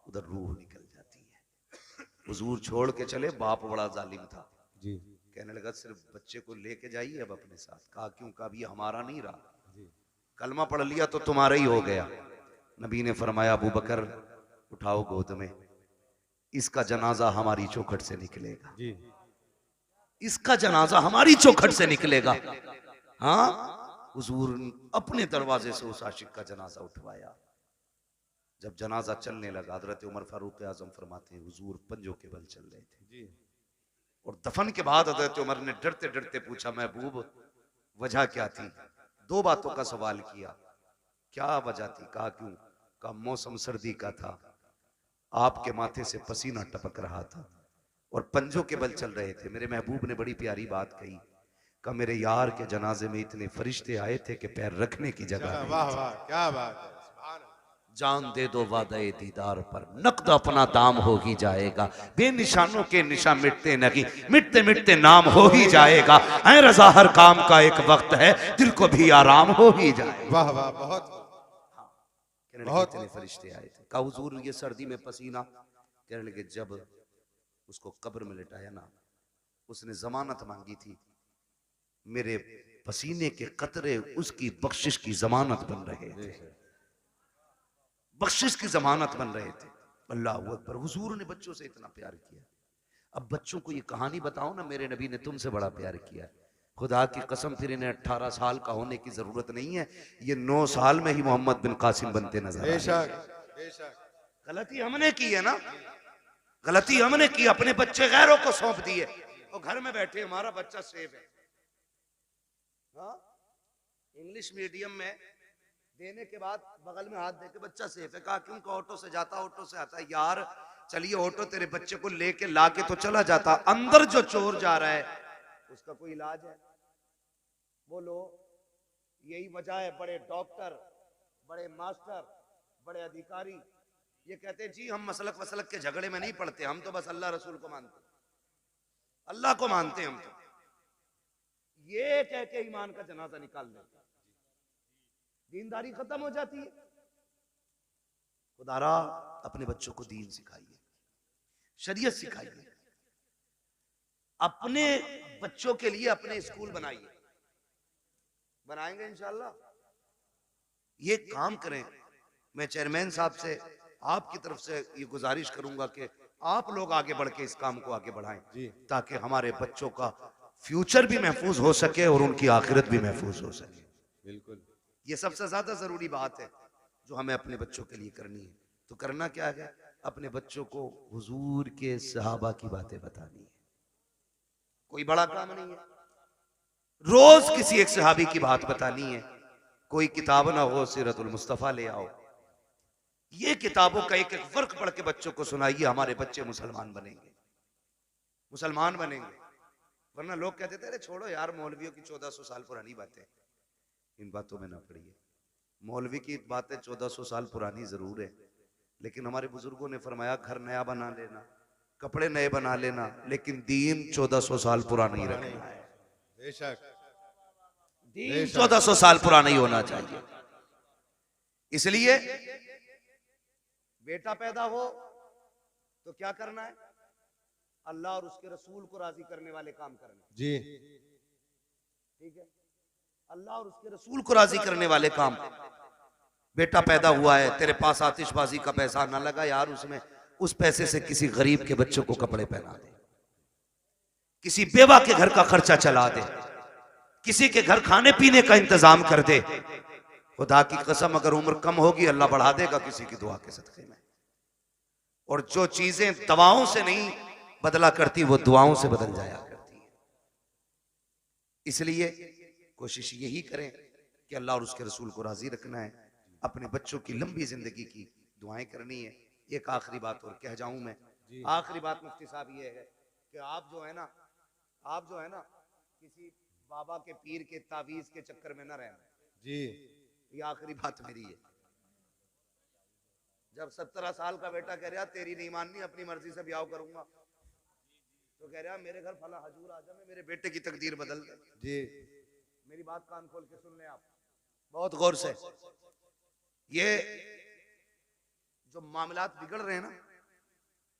उधर रूह निकल जाती है। हुजूर छोड़ के चले, बाप बड़ा जालिम था जी। कहने लगा सिर्फ बच्चे को लेके जाइए अब अपने साथ। कहा क्यों? कहा ये हमारा नहीं रहा, कलमा पढ़ लिया तो तुम्हारा ही हो गया। नबी ने फरमाया अबू बकर उठाओ गोद में, इसका जनाजा हमारी चौखट से निकलेगा जी। इसका जनाजा हमारी चौखट से निकलेगा। हाँ, हुजूर अपने दरवाजे से उस आशिक का जनाजा उठवाया। जब जनाजा चलने लगा, हजरत उमर फारूक आजम फरमाते हैं हुजूर पंजों के बल चल रहे थे जी। और दफन के बाद हजरत उमर ने डरते डरते पूछा महबूब वजह क्या थी? दो बातों का सवाल किया। क्या वजह थी? कहा क्यों? कहा मौसम सर्दी का था, आपके माथे से पसीना टपक रहा था और पंजों के बल चल रहे थे। मेरे महबूब ने बड़ी प्यारी बात कही, कहा मेरे यार के जनाजे में इतने फरिश्ते आए थे कि पैर रखने की जगह नहीं। वाह वाह क्या बात है। सुभान अल्लाह। जान दे दो वादे दीदार पर, नकद अपना दाम हो ही जाएगा। बेनिशानों के निशान मिटते नहीं, मिटते मिटते नाम हो ही जाएगा। ऐ रजा हर काम का एक वक्त है, दिल को भी आराम हो ही जाएगा। वाह वाह बहुत बहुत इतने फरिश्ते आए थे। कहा हुजूर ये सर्दी में पसीना? कहने लगे जब उसको कब्र में लिटाया ना, उसने जमानत मांगी थी, मेरे पसीने के कतरे उसकी बख्शिश की जमानत बन रहे थे, बख्शिश की जमानत बन रहे थे। अल्लाह अकबर। हुजूर ने बच्चों से इतना प्यार किया। अब बच्चों को ये कहानी बताओ ना, मेरे नबी ने तुमसे बड़ा प्यार किया। खुदा की कसम फिर इन्हें 18 साल का होने की जरूरत नहीं है, ये 9 साल में ही मोहम्मद बिन कासिम बनते नजर आए। बेशक बेशक। गलती हमने की है ना, गलती हमने की, अपने बच्चे गैरों को सौंप दिए और घर में बैठे हमारा बच्चा सेफ है। हाँ? इंग्लिश मीडियम में देने के बाद बगल में हाथ देके बच्चा सेफ है। कहा क्यों? ऑटो से जाता, ऑटो से आता। यार चलिए ऑटो तेरे बच्चे को लेके लाके तो चला जाता, अंदर जो चोर जा रहा है उसका कोई इलाज है? बोलो। यही वजह है बड़े डॉक्टर, बड़े मास्टर, बड़े अधिकारी ये कहते हैं जी हम मसलक वसलक के झगड़े में नहीं पड़ते, हम तो बस अल्लाह रसूल को मानते, अल्लाह को मानते हम तो। ये कह के ईमान का जनाजा निकाल देते, दीनदारी खत्म हो जाती है। खुदारा अपने बच्चों को दीन सिखाइए, शरीयत सिखाइए, अपने बच्चों के लिए अपने स्कूल बनाइए। बनाएंगे इंशाल्लाह, ये काम करें। मैं चेयरमैन साहब से आपकी तरफ से ये गुजारिश करूंगा कि आप लोग आगे बढ़ के इस काम को आगे बढ़ाएं, ताकि हमारे बच्चों का फ्यूचर भी महफूज हो सके और उनकी आखिरत भी महफूज हो सके। बिल्कुल ये सबसे ज्यादा जरूरी बात है जो हमें अपने बच्चों के लिए करनी है। तो करना क्या है? अपने बच्चों को हुजूर के सहाबा की बातें बतानी है। कोई बड़ा काम नहीं है, रोज किसी एक सहाबी की बात बतानी है। कोई किताब ना हो, सीरतुल मुस्तफा ले आओ, ये किताबों का एक एक वर्क पढ़ के बच्चों को सुनाइए। हमारे बच्चे मुसलमान बनेंगे, मुसलमान बनेंगे। वरना लोग कहते थे अरे छोड़ो यार मौलवियों की 1400 साल पुरानी बातें, इन बातों में ना पड़िए। मौलवी की बातें 1400 साल पुरानी जरूर है, लेकिन हमारे बुजुर्गों ने फरमाया घर नया बना लेना, कपड़े नए बना लेना, लेकिन दीन 1400 साल पुराना ही रखना है। बेशक। दीन 1400 साल पुराना ही होना चाहिए। इसलिए बेटा पैदा हो तो क्या करना है? अल्लाह और उसके रसूल को राजी करने वाले काम करना जी। ठीक है? अल्लाह और उसके रसूल को राजी करने वाले काम। बेटा पैदा हुआ है, तेरे पास आतिशबाजी का पैसा ना लगा यार, उसमें उस पैसे से किसी गरीब के बच्चों को कपड़े पहना दे, किसी बेवा के घर का खर्चा चला दे। किसी के घर खाने पीने का इंतजाम कर दे, खुदा की कसम अगर उम्र कम होगी अल्लाह बढ़ा देगा किसी की दुआ के सदके में। और जो चीजें दवाओं से नहीं बदला करती वो दुआओं से बदल जाया करती है। इसलिए कोशिश यही करें कि अल्लाह और उसके रसूल को राजी रखना है, अपने बच्चों की लंबी जिंदगी की दुआएं करनी है। एक आखिरी बात और कह जाऊं मैं, आखिरी बात मुफ्ती साहब ये है कि आप जो है ना किसी बाबा के पीर के तावीज के चक्कर में ना रहना जी। ये आखिरी बात मेरी है। जब 17 साल का बेटा कह रहा तेरी नहीं माननी अपनी मर्जी से ब्याह करूंगा, तो कह रहा मेरे घर फला हजूर आजा मैं मेरे बेटे की तकदीर बदल दे। जी मेरी बात कान खोल के सुन लें आप बहुत गौर से। ये जो मामलात बिगड़ रहे हैं ना,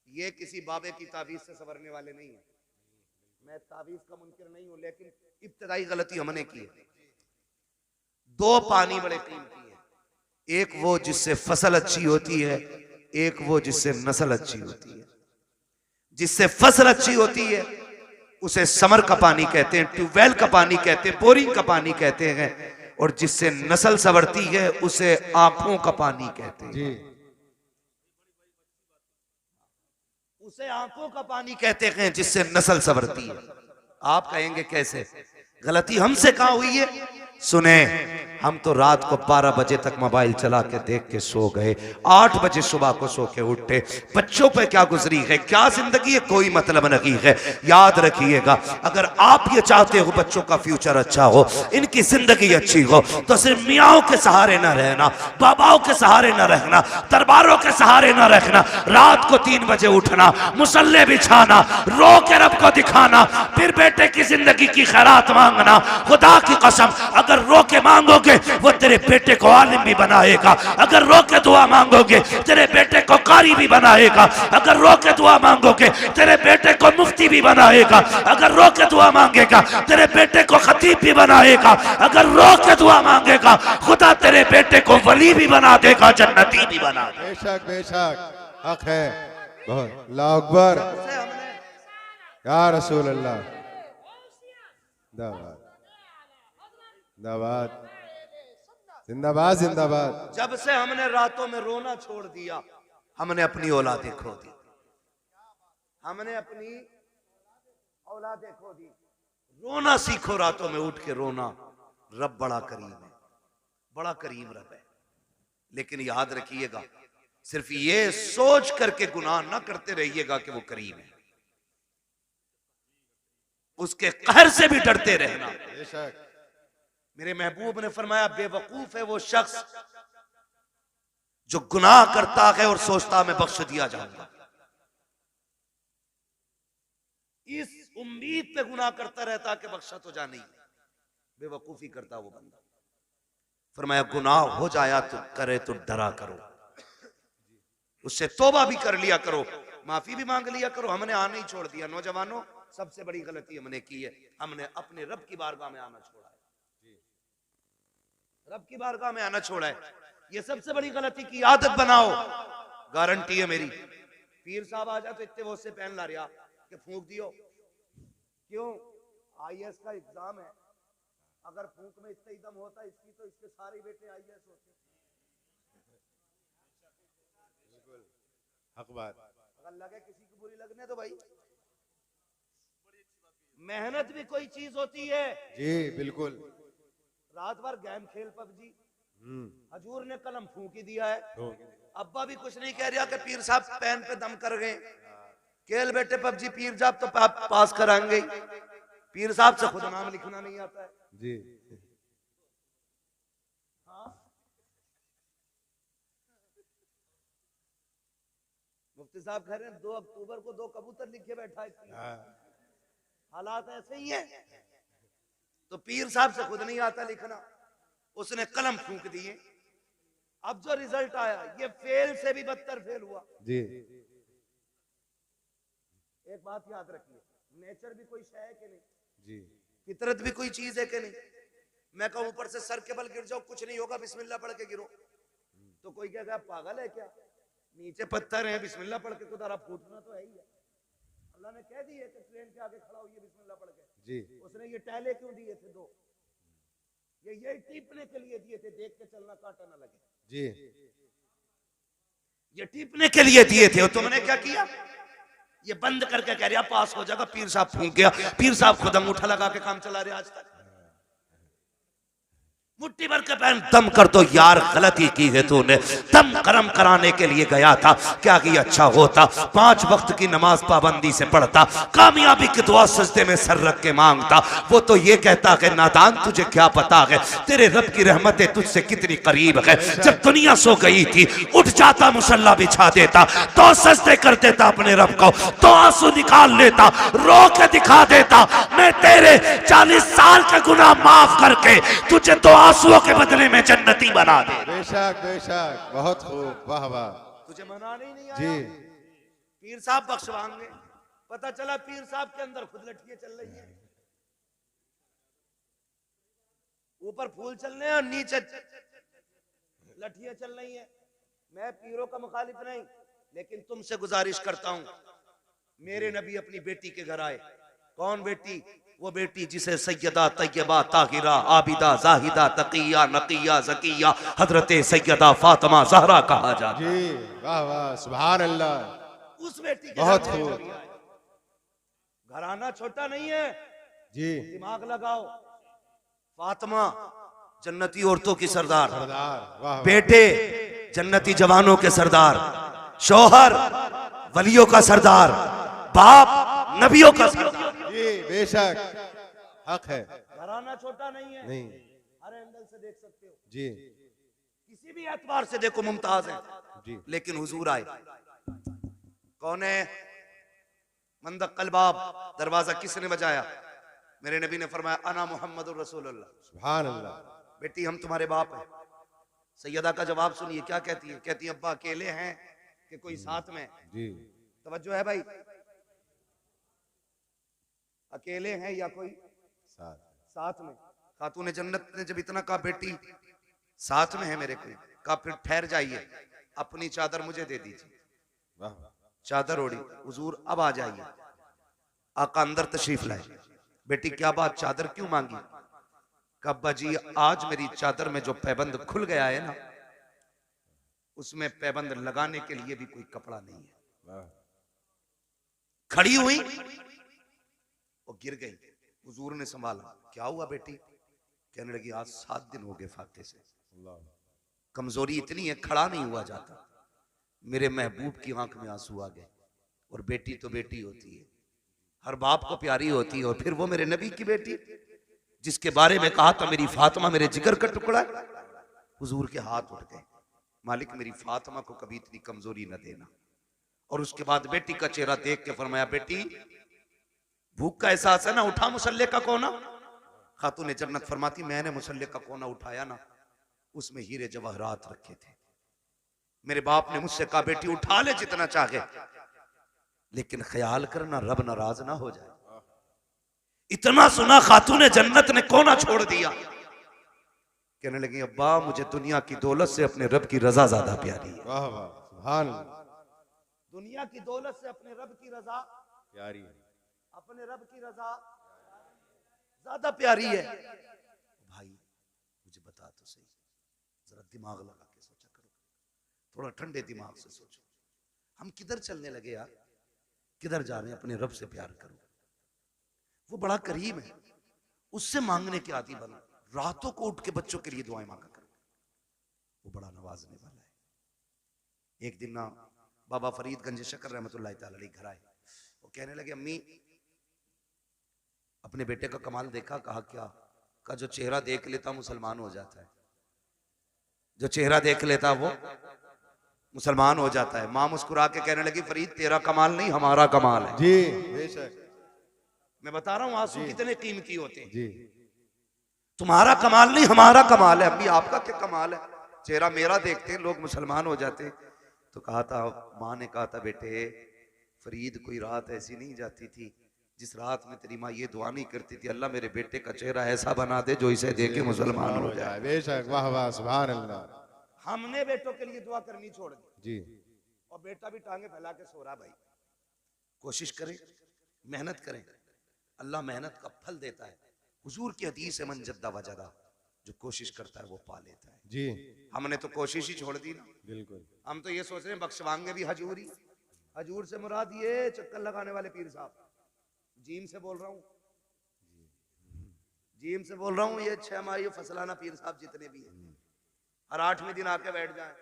ये किसी बाबे की तावीज से संवरने वाले नहीं है। मैं तावीज का मुनकिर नहीं हूं, लेकिन इब्तदाई गलती हमने की है। दो पानी बड़े कीमती हैं, एक वो जिससे फसल अच्छी होती है, एक वो जिससे नस्ल अच्छी होती है। जिससे फसल अच्छी होती है उसे समर का पानी कहते हैं, ट्यूबवेल का पानी कहते हैं, बोरिंग का पानी कहते हैं। और जिससे नस्ल संवरती है उसे आंखों का पानी कहते हैं जी। उसे आंखों का पानी कहते हैं जिससे नस्ल संवरती है। आप कहेंगे कैसे? गलती हमसे कहां हुई है? सुने, हम तो रात को 12 बजे तक मोबाइल चला के देख के सो गए, 8 बजे सुबह को सो के उठे। बच्चों पे क्या गुजरी है, क्या जिंदगी है, कोई मतलब नहीं है। याद रखिएगा, अगर आप ये चाहते हो बच्चों का फ्यूचर अच्छा हो, इनकी जिंदगी अच्छी हो, तो सिर्फ मियाओं के सहारे ना रहना, बाबाओं के सहारे ना रहना, दरबारों के सहारे ना रखना। रात को 3 बजे उठना, मुसल्ले बिछाना, रो के रब को दिखाना, फिर बेटे की जिंदगी की खैरात मांगना। खुदा की कसम अगर रो के मांगोगे वो तेरे बेटे को आलिम भी बनाएगा, अगर रो के दुआ मांगोगे तेरे बेटे को कारी भी बनाएगा, अगर रो के दुआ मांगोगे तेरे बेटे को मुफ्ती भी बनाएगा, अगर रो के दुआ मांगेगा तेरे बेटे को खतीब भी बनाएगा, अगर रो के दुआ मांगेगा खुदा तेरे बेटे को वली भी बना देगा, जन्नती भी बना देगा। बेशक बेशक हक है बहुत। अल्लाह अकबर या रसूल अल्लाह। जिंदाबाद जिंदाबाद जिंदाबाद जिंदाबाद। जब से हमने रातों में रोना छोड़ दिया हमने अपनी औलादें खो दी, हमने अपनी औलादें खो दी। रोना सीखो, रातों में उठ के रोना। रब बड़ा करीम है, बड़ा करीम रब है। लेकिन याद रखिएगा, सिर्फ ये सोच करके गुनाह ना करते रहिएगा कि वो करीम है, उसके कहर से भी डरते रहना। बेशक मेरे महबूब ने फरमाया बेवकूफ है वो शख्स जो गुनाह करता है और सोचता मैं बख्श दिया जाऊंगा। इस उम्मीद पे गुनाह करता रहता कि बख्शा तो जाने ही, बेवकूफी करता वो बंदा। फरमाया गुनाह हो जाया तो करे तो डरा करो, उससे तौबा भी कर लिया करो, माफी भी मांग लिया करो। हमने आना ही छोड़ दिया। नौजवानों, सबसे बड़ी गलती हमने की है, हमने अपने रब की बारगाह में आना छोड़ा है, रब की बारगाह में आना छोड़ा है। ये सबसे बड़ी गलती की आदत बनाओ, गारंटी है मेरी। पीर साहब आ जा तो इतने वो से पहन ला रहा कि फूंक दियो। क्यों? आईएएस का एग्जाम है, अगर फूंक में इतना ही दम होता इसकी तो इसके सारे बेटे आईएएस होते। हक बात। अगर लगे किसी की बुरी लगने तो भाई, मेहनत भी कोई चीज होती है। जी बिल्कुल। रात भर गेम खेल पबजी, हजूर ने कलम फूंक ही दिया है। अब्बा भी कुछ नहीं कह रहा कि पीर साहब पेन पे दम कर गए, खेल बेटे पबजी, पीर साहब तो पास कराएंगे। पीर साहब से खुद नाम लिखना नहीं आता है जी। हाँ? मुफ्ती साहब कह रहे हैं 2 अक्टूबर को 2 कबूतर लिखे बैठा है। हालात ऐसे ही है। तो पीर साहब से खुद नहीं आता लिखना, उसने कलम फूंक दिए। अब जो रिजल्ट आया ये फेल से भी बदतर फेल हुआ जी। एक बात याद रखिए, नेचर भी कोई शय है कि नहीं, जी। फितरत भी कोई चीज है कि नहीं। मैं कहूं ऊपर से सर के बल गिर जाओ, कुछ नहीं होगा, बिस्मिल्लाह पढ़ के गिरो, तो कोई कहेगा पागल है क्या? नीचे पत्थर है, बिस्मिल्लाह पढ़ के तो दरा फूटना तो है ही है। अल्लाह ने कह दी है कि ट्रेन के आगे खड़ा होइए बिस्मिल्लाह पढ़ के। जी। उसने ये टहले क्यों दिए थे 2? ये टीपने के लिए दिए थे, देख के चलना कांटा ना लगे। जी ये टीपने के लिए दिए थे और तुमने क्या किया? ये बंद करके कह रहा पास हो जाएगा, पीर साहब फूंक गया, पीर साहब खुद अंगूठा लगा के काम चला रहे आज तक। मुट्ठी भर के पहन दम कर दो यार, गलती की है तूने। दम करम कराने के लिए गया था, क्या कि अच्छा होता 5 वक्त की नमाज पाबंदी से पढ़ता, कामयाबी की दुआ सजदे में सर रख के मांगता। वो तो ये कहता कि नादान तुझे क्या पता है तेरे रब की रहमतें तुझसे कितनी करीब है। जब दुनिया सो गई थी उठ जाता, मुसल्ला बिछा देता, तो सजदे कर देता अपने रब को, तो आंसू निकाल लेता, रो के दिखा देता मैं तेरे 40 साल के गुनाह माफ करके तुझे तो आंसुओं के बदले में जन्नती बना दे। बेशक बेशक, बहुत खूब, वाह वाह। तुझे मनाने ही नहीं आया जी पीर साहब बख्शवाएंगे। पता चला पीर साहब के अंदर खुद लठियां चल रही हैं, ऊपर फूल चल रहे हैं और नीचे लठियां चल रही हैं। मैं पीरों का मुखालिफ नहीं, लेकिन तुमसे गुजारिश करता हूं, मेरे नबी अपनी बेटी के घर आए। कौन बेटी? वो बेटी जिसे सैयदा तैयबा ताहिरा आबिदा जाहिदा तकिया नकिया जकिया हजरत सैयदा फातिमा ज़हरा कहा जाता है। जी वाह वाह, सुभान अल्लाह। उस बेटी के बहुत घर में खूब। घराना छोटा नहीं है, जी दिमाग लगाओ। फातिमा जन्नती औरतों की सरदार, सरदार, वाह वाह। बेटे जन्नती जवानों के सरदार, शौहर वलियों का सरदार, बाप नबियों का सरदार। जी बेशक, हक है। घराना छोटा नहीं है, नहीं हर एंगल से देख सकते हो, जी किसी भी एतबार से देखो मुमताज है। जी लेकिन हुजूर आए, कौन है? मंदक्कल बाब, दरवाजा किसने बजाया? मेरे नबी ने फरमाया अना मुहम्मदुर रसूलुल्लाह। सुभान अल्लाह। बेटी हम तुम्हारे बाप हैं। सैयदा का जवाब सुनिए, क्या कहती है? कहती है अब्बा अकेले हैं कि कोई साथ में? जी तवज्जो है भाई, अकेले हैं या कोई साथ में? खातून जन्नत ने जब इतना कहा बेटी साथ में है मेरे को, कहा फिर ठहर जाइए, अपनी चादर मुझे दे दीजिए। वाह चादर ओढ़ी, हुजूर अब आ जाइए। आका अंदर तशरीफ लाए। बेटी क्या बात, चादर क्यों मांगी? कब्बा जी आज मेरी चादर में जो पैबंद खुल गया है ना, उसमें पैबंद लगाने के लिए भी कोई कपड़ा नहीं है। वाह। खड़ी हुई और गिर गई। हुजूर ने संभाला, क्या हुआ बेटी? कहने लगी आज 7 दिन हो गए फाते से, कमजोरी इतनी है खड़ा नहीं हुआ जाता। मेरे महबूब की आंख में आंसू आ गए। और बेटी तो बेटी होती है, हर बाप को प्यारी होती है, और फिर वो मेरे नबी की बेटी जिसके बारे में कहा था मेरी फातिमा मेरे जिगर का टुकड़ा है। हुजूर के हाथ उठ गए, मालिक मेरी फातिमा को कभी इतनी कमजोरी न देना। और उसके बाद बेटी का चेहरा देख के फरमाया बेटी भूख का एहसास है ना, उठा मुसल्ले का कोना। खातून जन्नत फरमाती मैंने मुसल्ले का कोना उठाया ना, उसमें हीरे जवाहरात रखे थे। मेरे बाप ने मुझसे कहा बेटी उठा ले जितना चाहे, लेकिन ख्याल करना रब नाराज ना हो जाए। इतना सुना खातून जन्नत ने कोना छोड़ दिया। कहने लगी अब्बा मुझे दुनिया की दौलत से अपने रब की रजा ज्यादा प्यारी है। वाह वाह, सुभान अल्लाह। दुनिया की दौलत से अपने रब की रजा प्यारी है। अपने रब की रजा ज्यादा प्यारी है। भाई मुझे बता तो सही, जरा दिमाग लगा के सोचा करो, थोड़ा ठंडे दिमाग से सोचो, हम किधर चलने लगे यार? किधर जा रहे हैं? अपने रब से प्यार करो, वो बड़ा करीम है, उससे मांगने के आदी बनो। रातों को उठ के बच्चों के लिए दुआएं मांगा करो, वो बड़ा नवाजने वाला है। एक दिन ना बाबा फरीदगंज शकर रहमतुल्लाह तआला अलैह घर आए, वो कहने लगे अम्मी अपने बेटे का कमाल देखा? कहा क्या? का जो चेहरा देख लेता मुसलमान हो जाता है, जो चेहरा देख लेता वो मुसलमान हो जाता है। मां मुस्कुरा के कहने लगी फरीद तेरा कमाल नहीं हमारा कमाल है। जी बेशक। मैं बता रहा हूं आंसू कितने कीमती होते हैं। जी तुम्हारा कमाल नहीं हमारा कमाल है। अभी आपका क्या कमाल है? चेहरा मेरा देखते हैं लोग मुसलमान हो जाते। तो कहा था, माँ ने कहा था बेटे फरीद कोई रात ऐसी नहीं जाती थी जिस रात में तेरी माँ ये दुआ नहीं करती थी अल्लाह मेरे बेटे का चेहरा ऐसा बना दे जो इसे देखे मुसलमान हो जाए। बेशक, वाह वाह, सुभान अल्लाह। हमने बेटों के लिए दुआ करनी छोड़ दी जी और बेटा भी टांगे फैला के सो रहा। भाई कोशिश करें, मेहनत करें, अल्लाह मेहनत का फल देता है। हुजूर की हदीस है मन जद्दा वजदा, जो कोशिश करता है वो पा लेता है। जी हमने तो कोशिश ही छोड़ दी ना। बिल्कुल। हम तो ये सोच रहे हैं बख्शवाएंगे भी हजूर ही। हजूर से मुराद ये चक्कर लगाने वाले पीर साहब, जीम से बोल रहा हूँ, जीम से बोल रहा हूँ, ये 6 माही फसलाना पीर साहब जितने भी हैं, हर 8वें दिन आके बैठ जाए।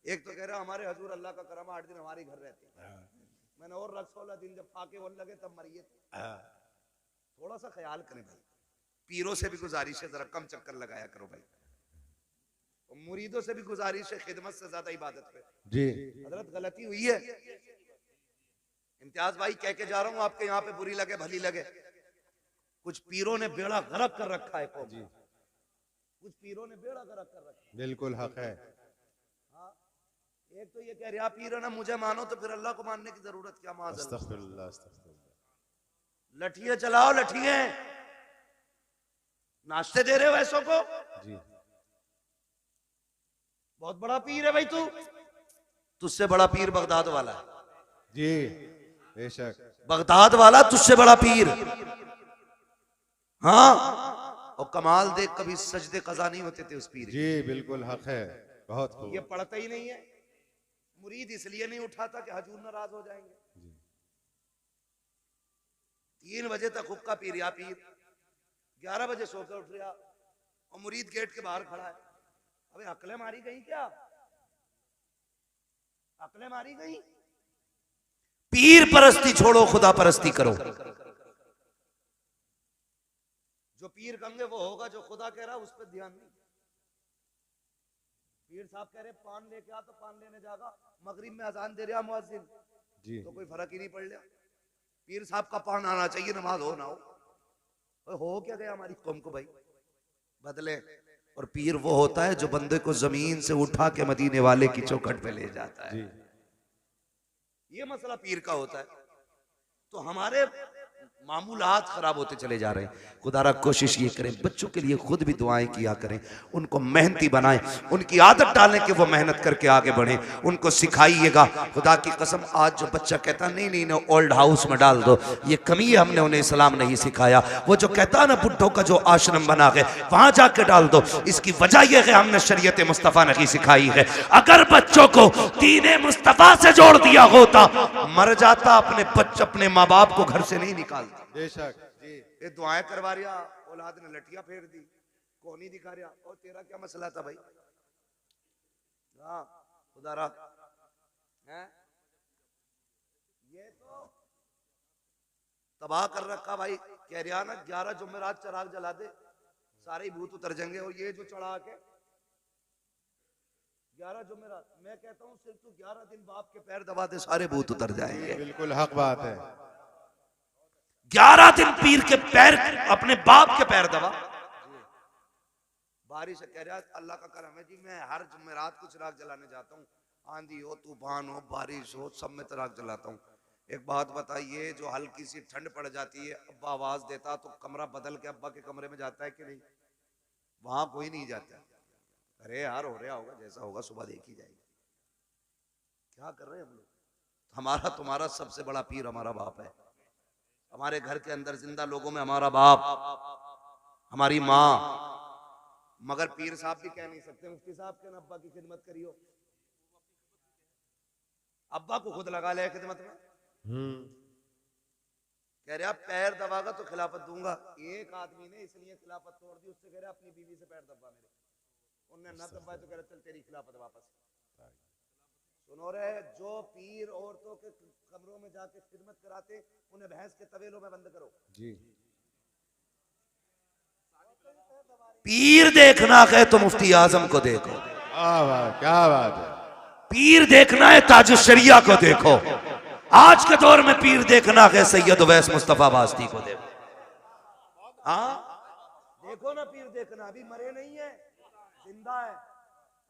एक तो कह रहा हमारे हजूर अल्लाह का करम 8 दिन हमारे घर रहते हैं। मैंने और रख 16 दिन जब फाके होने लगे तब मरिए। थोड़ा सा ख्याल करें भाई, पीरों से भी गुजारिश है जरा कम चक्कर लगाया करो भाई, और मुरीदों से भी गुजारिश है खिदमत से ज्यादा इबादत पे। जी हजरत गलती हुई है, इम्तियाज भाई कह के जा रहा हूं, आपके यहाँ पे बुरी लगे भली लगे, कुछ पीरों ने बेड़ा गर्क कर रखा है कौम, कुछ पीरों ने बेड़ा गर्क कर रखा है। बिल्कुल हक है। हाँ, एक तो ये कह रहा पीर ना मुझे मानो तो फिर अल्लाह को मानने की जरूरत क्या। माज़अल्लाह, अस्तगफिरुल्लाह अस्तगफिरुल्लाह। लठिए चलाओ लठिए, नाश्ते दे रहे हो ऐसों को। जी बहुत बड़ा पीर है भाई तू, तुझसे बड़ा पीर बगदाद वाला है। जी बेशक। बगदाद वाला तुझसे बड़ा पीर। हाँ, और कमाल देख कभी सजदे कज़ा नहीं होते थे उस पीर। जी बिल्कुल हक है। बहुत खूब। ये पढ़ता ही नहीं है, मुरीद इसलिए नहीं उठाता कि हजूर नाराज हो जाएंगे। 3 बजे तक हुक्का पी रहा पीर, 11 बजे सो के उठ रहा, और मुरीद गेट के बाहर खड़ा है। अबे अकले मारी गई क्या, अकले मारी गई। पीर परस्ती छोड़ो, खुदा परस्ती करो। जो पीर कहेंगे वो होगा, जो खुदा कह रहा है उस पर ध्यान नहीं। पीर साहब कह रहे पान लेके आ तो पान लेने जागा, मगरिब में अजान दे रहा मुअज्जिन जी तो कोई फर्क ही नहीं पड़ रहा। पीर साहब का पान आना चाहिए, नमाज हो ना हो क्या गया हमारी कौम को भाई, बदले। और पीर वो होता है जो बंदे को जमीन से उठा के मदीने वाले की चौखट पे ले जाता है। ये मसला पीर का होता है। तो हमारे मामूलात खराब होते चले जा रहे हैं। खुदारा कोशिश ये करें बच्चों के लिए खुद भी दुआएं किया करें, उनको मेहनती बनाएं, उनकी आदत डालें कि वो मेहनत करके आगे बढ़ें, उनको सिखाइएगा। खुदा की कसम आज जो बच्चा कहता नहीं नहीं ना ओल्ड हाउस में डाल दो, ये कमी है, हमने उन्हें इस्लाम नहीं सिखाया। वो जो कहता ना बुढ़ों का जो आश्रम बना है वहां जाके डाल दो, इसकी वजह यह है हमने शरीयत मुस्तफ़ा नहीं सिखाई है। अगर बच्चों को दीन मुस्तफ़ा से जोड़ दिया होता, मर जाता अपने बच्चे अपने माँ बाप को घर से नहीं निकालता। बेशक जी। ये दुआएं करवा रहा, औलाद ने लठियां फेर दी, कौन ही दिखा रहा। और तेरा क्या मसला था भाई। हाँ खुदारा है, ये तो तबाह कर रखा भाई। कह रहा ना 11 जुमेरात चराग जला दे, सारे भूत उतर जाएंगे। और ये जो चढ़ा के 11 जुमेरात, मैं कहता हूँ सिर्फ तू 11 दिन बाप के पैर दबा दे, सारे भूत उतर जाएंगे। बिल्कुल हक बात है। 11 दिन पीर के पैर, अपने बाप के पैर दबा। बारिश कह रहा अल्लाह का करम है जी, मैं हर जुमेरात को चिराग जलाने जाता हूँ, आंधी हो तूफान हो बारिश हो सब में चिराग जलाता हूँ। एक बात बताइए, जो हल्की सी ठंड पड़ जाती है, अब्बा आवाज देता तो कमरा बदल के अब्बा के कमरे में जाता है कि नहीं? वहां कोई नहीं जाता। अरे यार हो रहा होगा, जैसा होगा सुबह देखी जाएगी। क्या कर रहे हैं हम लोग? हमारा तुम्हारा सबसे बड़ा पीर हमारा बाप है। हमारे घर के अंदर जिंदा लोगों में हमारा बाप, हमारी माँ। मगर पीर साहब भी कह नहीं सकते मुफ्ती साहब के अब्बा की खिदमत करियो। अब्बा को खुद लगा ले खिदमत में। कह रहा पैर दबागा तो खिलाफत दूंगा। एक आदमी ने इसलिए खिलाफत तोड़ दी, उससे कह रहा अपनी बीवी से पैर दबा मेरे, उन्होंने ना दबाया तो कह रहा चल तेरी खिलाफत वापस। सुनो रे, जो पीर औरतों के कमरों में जाके खिदमत कराते उन्हें भैंस के तवेलों में बंद करो जी। पीर देखना है तो मुफ्ती आजम को देखो। क्या बात है। पीर देखना है ताज शरिया को देखो। आज के दौर में पीर देखना है सैयद उवैस मुस्तफा वास्ती को देखो। हाँ देखो ना, पीर देखना, अभी मरे नहीं है, जिंदा है।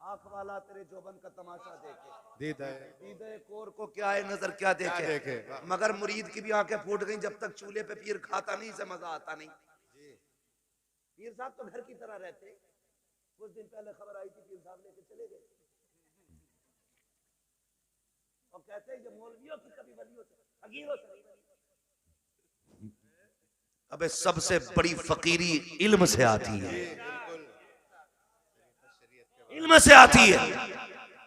आंख वाला तेरे जोबन का तमाशा देखे, दीदे कोर को क्या है नजर क्या देखे। मगर मुरीद की भी आंखें फूट गई जब तक चूल्हे पे पीर खाता नहीं, से मजा आता नहीं। पीर साहब तो घर की तरह रहते। कुछ दिन पहले खबर आई थी पीर साहब लेके चले गए, और कहते हैं ये मौलवियों की कभी वलियों से फकीरों से नहीं बनी। अबे सबसे बड़ी फकीरी इल्म से आती है। तुम्हें से आती है।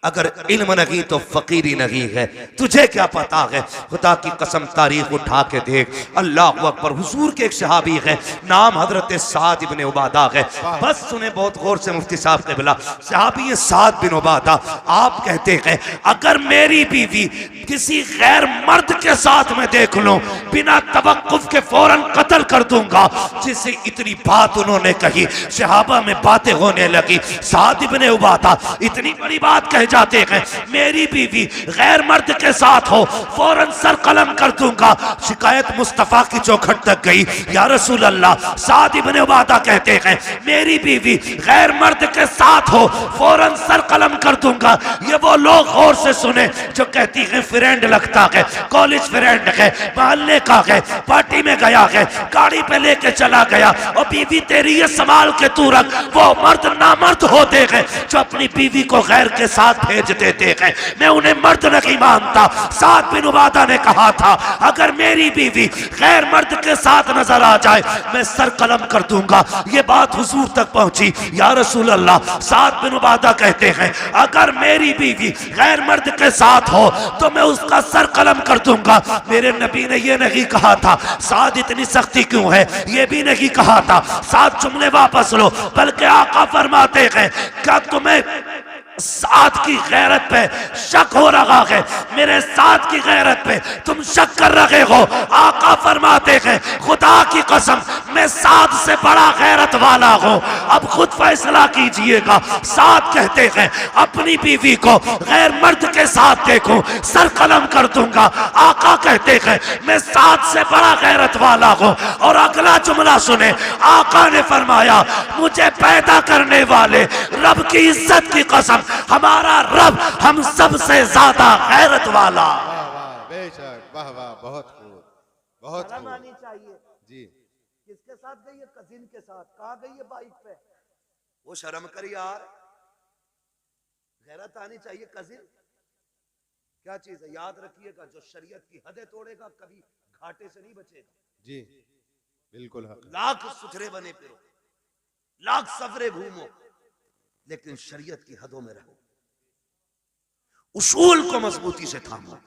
अगर इल्म नहीं तो फकीरी नहीं है, तुझे क्या पता है। खुदा की कसम तारीख उठा के देख। अल्लाह अकबर। हुजूर के एक सहाबी है, नाम हजरत साद इब्ने उबादा है। बस सुने बहुत गौर से मुफ्ती साहब के बिला। सहाबी है साद बिन उबादा। आप कहते हैं अगर मेरी बीवी किसी गैर मर्द के साथ में देख लूं, बिना तवक्कुफ के फौरन कत्ल कर दूंगा। जिससे इतनी बात उन्होंने कही, सहाबा में बातें होने लगी। साद इब्ने उबादा इतनी बड़ी बात कह जाते हैं मेरी बीवी गैर मर्द के साथ हो, फौरन सर कलम कर दूंगा। शिकायत मुस्तफा की चौखट तक गई। या रसूल अल्लाह, साद इब्ने उबादा कहते हैं मेरी बीवी गैर मर्द के साथ हो, फौरन सर कलम कर दूंगा। ये वो लोग गौर से सुने जो कहती है फ्रेंड लगता है, कॉलेज फ्रेंड है, मोहल्ले का है, पार्टी में गया है, गाड़ी पे लेके चला गया और बीवी तेरी ये संभाल के तू रख। वो मर्द नामर्द होते हैं जो अपनी बीवी को गैर के साथ भेज देते हैं, मैं उन्हें मर्द नहीं मानता। साद बिन उबादा ने कहा था अगर मेरी बीवी गैर मर्द के साथ नजर आ जाए मैं सर कलम कर दूंगा। ये बात हुजूर तक पहुंची। या रसूल अल्लाह, साद बिन उबादा कहते हैं अगर मेरी बीवी गैर मर्द के साथ हो तो मैं उसका सर कलम कर दूंगा। मेरे नबी ने ये नहीं कहा था साद इतनी सख्ती क्यों है, ये भी नहीं कहा था साद जुमले वापस लो, बल्कि आका फरमाते हैं क्या तुम्हें साद की गैरत पे शक हो रहा है, मेरे साद की गैरत पे तुम शक कर रहे हो। आका फरमाते हैं खुदा की कसम मैं साद से बड़ा गैरत वाला हूं, अब खुद फैसला कीजिएगा। साद कहते हैं अपनी बीवी को गैर मर्द के साथ देखूं सर कलम कर दूंगा। आका कहते हैं मैं साद से बड़ा गैरत वाला हूं। और अगला जुमला सुने, आका ने फरमाया मुझे पैदा करने वाले रब की इज्जत की कसम हमारा रब हम सब से ज्यादा गैरत वाला। वाह वाह, बेशक, वाह वाह, बहुत खूब, बहुत खूब। आनी चाहिए जी, किसके साथ गई है? कजिन के साथ। कहाँ गई है? बाइक पे। वो शर्म कर यार, गैरत आनी चाहिए। कजिन क्या चीज है? याद रखिएगा जो शरीयत की हदें तोड़ेगा कभी घाटे से नहीं बचेगा। जी, बिल्कुल हक। लाख सुथरे बने फिरो, लाख सफरे घूमो, लेकिन शरीयत की हदों में रहो, उसूल को मजबूती से थामो।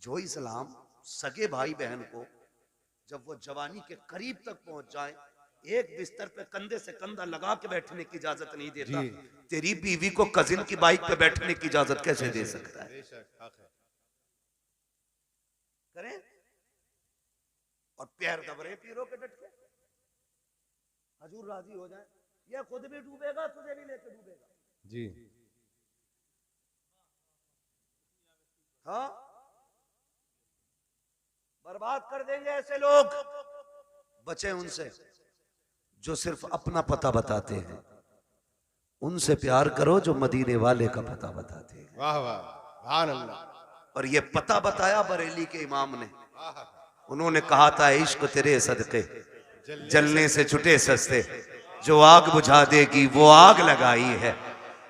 जो इस्लाम सगे भाई बहन को जब वो जवानी के करीब तक पहुंच जाए एक बिस्तर पे कंधे से कंधा लगा के बैठने की इजाजत नहीं देता, तेरी बीवी को कजिन की बाइक पे बैठने की इजाजत कैसे दे सकता है? बेशक हक है। करें और पैर दबरे पीरों के डट के, हजूर राजी हो जाए, ये खुद भी डूबेगा तुझे भी लेके डूबेगा। जी, हाँ, बर्बाद कर देंगे ऐसे लोग। बचे उनसे जो सिर्फ अपना पता बताते हैं, उनसे प्यार करो जो मदीने वाले का पता बताते हैं। वाह वाह, सुभान अल्लाह। और ये पता बताया बरेली के इमाम ने। उन्होंने कहा था इश्क तेरे सदके जलने से छुटे सस्ते, जो आग बुझा देगी वो आग लगाई है।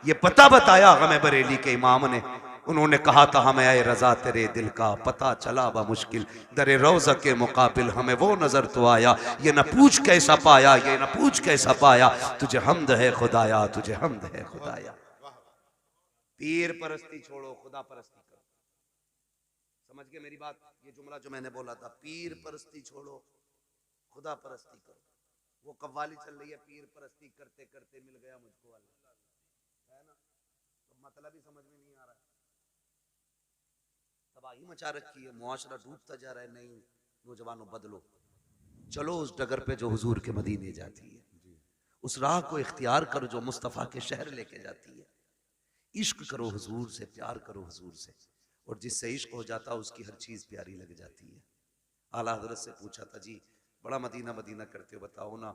ये पता बताया हमें बरेली के इमाम ने। उन्होंने कहा था हमें आए रजा तेरे दिल का पता चला बा मुश्किल, दरे रोज़ा के मुकाबिल हमें वो नजर तो आया। ये न पूछ कैसा पाया, ये न पूछ कैसा पाया, तुझे हमद है खुदाया, तुझे हमद है खुदाया। पीर परस्ती छोड़ो, खुदा परस्ती करो। समझ गए मेरी बात? ये जुमला जो मैंने बोला था, पीर परस्ती छोड़ो खुदा परस्ती करो। वो कव्वाली चल रही है, पीर परस्ती करते करते मिल गया मुझको अल्लाह, है ना? तो मतलब ही समझ में नहीं आ रहा है। तबाही मचा रखी है, मुआशरा डूबता जा रहा है। नहीं नौजवानों बदलो, चलो उस डगर पे जो हुजूर के मदीने जाती है, उस राह को इख्तियार करो जो मुस्तफ़ा के शहर लेके जाती है। इश्क करो हुजूर से, प्यार करो हुजूर से, और जिससे इश्क हो जाता उसकी हर चीज प्यारी लग जाती है। आला हजरत से पूछा था जी बड़ा मदीना मदीना करते हो, बताओ ना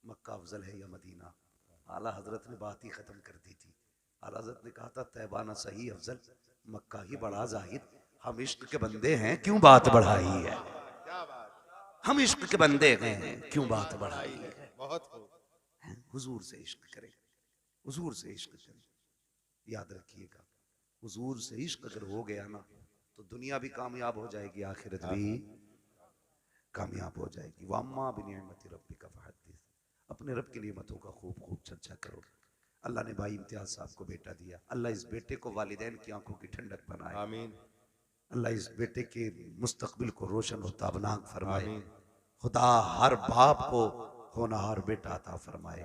मक्का अफजल है या मदीना? आला हजरत ने बात ही खत्म कर दी थी। आला हजरत ने कहा था तैबा ना सही अफजल, मक्का ही बड़ा जाहिद। हम इश्क के बंदे हैं क्यों बात बढ़ाई है, हम इश्क के बंदे हैं क्यों बात बढ़ाई है। बहुत खूब। हुजूर से इश्क करें, हुजूर से इश्क करें। याद रखिएगा हुजूर से इश्क अगर हो गया ना तो दुनिया भी कामयाब हो जाएगी, आखिरत भी कामयाब हो जाएगी। वाम्मा बिनिअमति रब्बिका फहद्दिस, अपने रब की नेमतों का खूब खूब चर्चा करो। अल्लाह ने भाई इम्तियाज साहब को बेटा दिया, अल्लाह इस बेटे को वालिदैन की आंखों की ठंडक बनाए, आमीन अल्लाह इस बेटे के मुस्तकबिल को रोशन और ताबनाक फरमाए, आमीन खुदा हर बाप को होनहार बेटा अता फरमाए,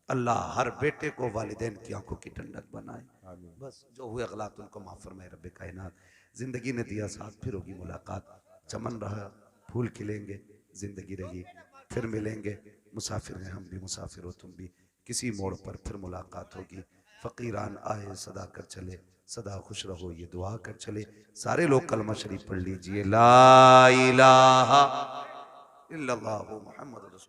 अल्लाह हर बेटे को वालिदैन की आंखों की ठंडक बनाए। आमीन। बस जो हुए गलत उनको माफ फरमाए रब्बे कायनात। जिंदगी ने दिया साथ, फिर होगी मुलाकात, चमन रहा फूल खिलेंगे, जिंदगी रही फिर मिलेंगे, मुसाफिर हैं हम भी, मुसाफिर हो तुम भी, किसी मोड़ पर फिर मुलाकात होगी। फकीरान आए सदा कर चले, सदा खुश रहो ये दुआ कर चले। सारे लोग कलमा शरीफ पढ़ लीजिए, ला इलाहा इल्लल्लाहु मुहम्मद रसूल।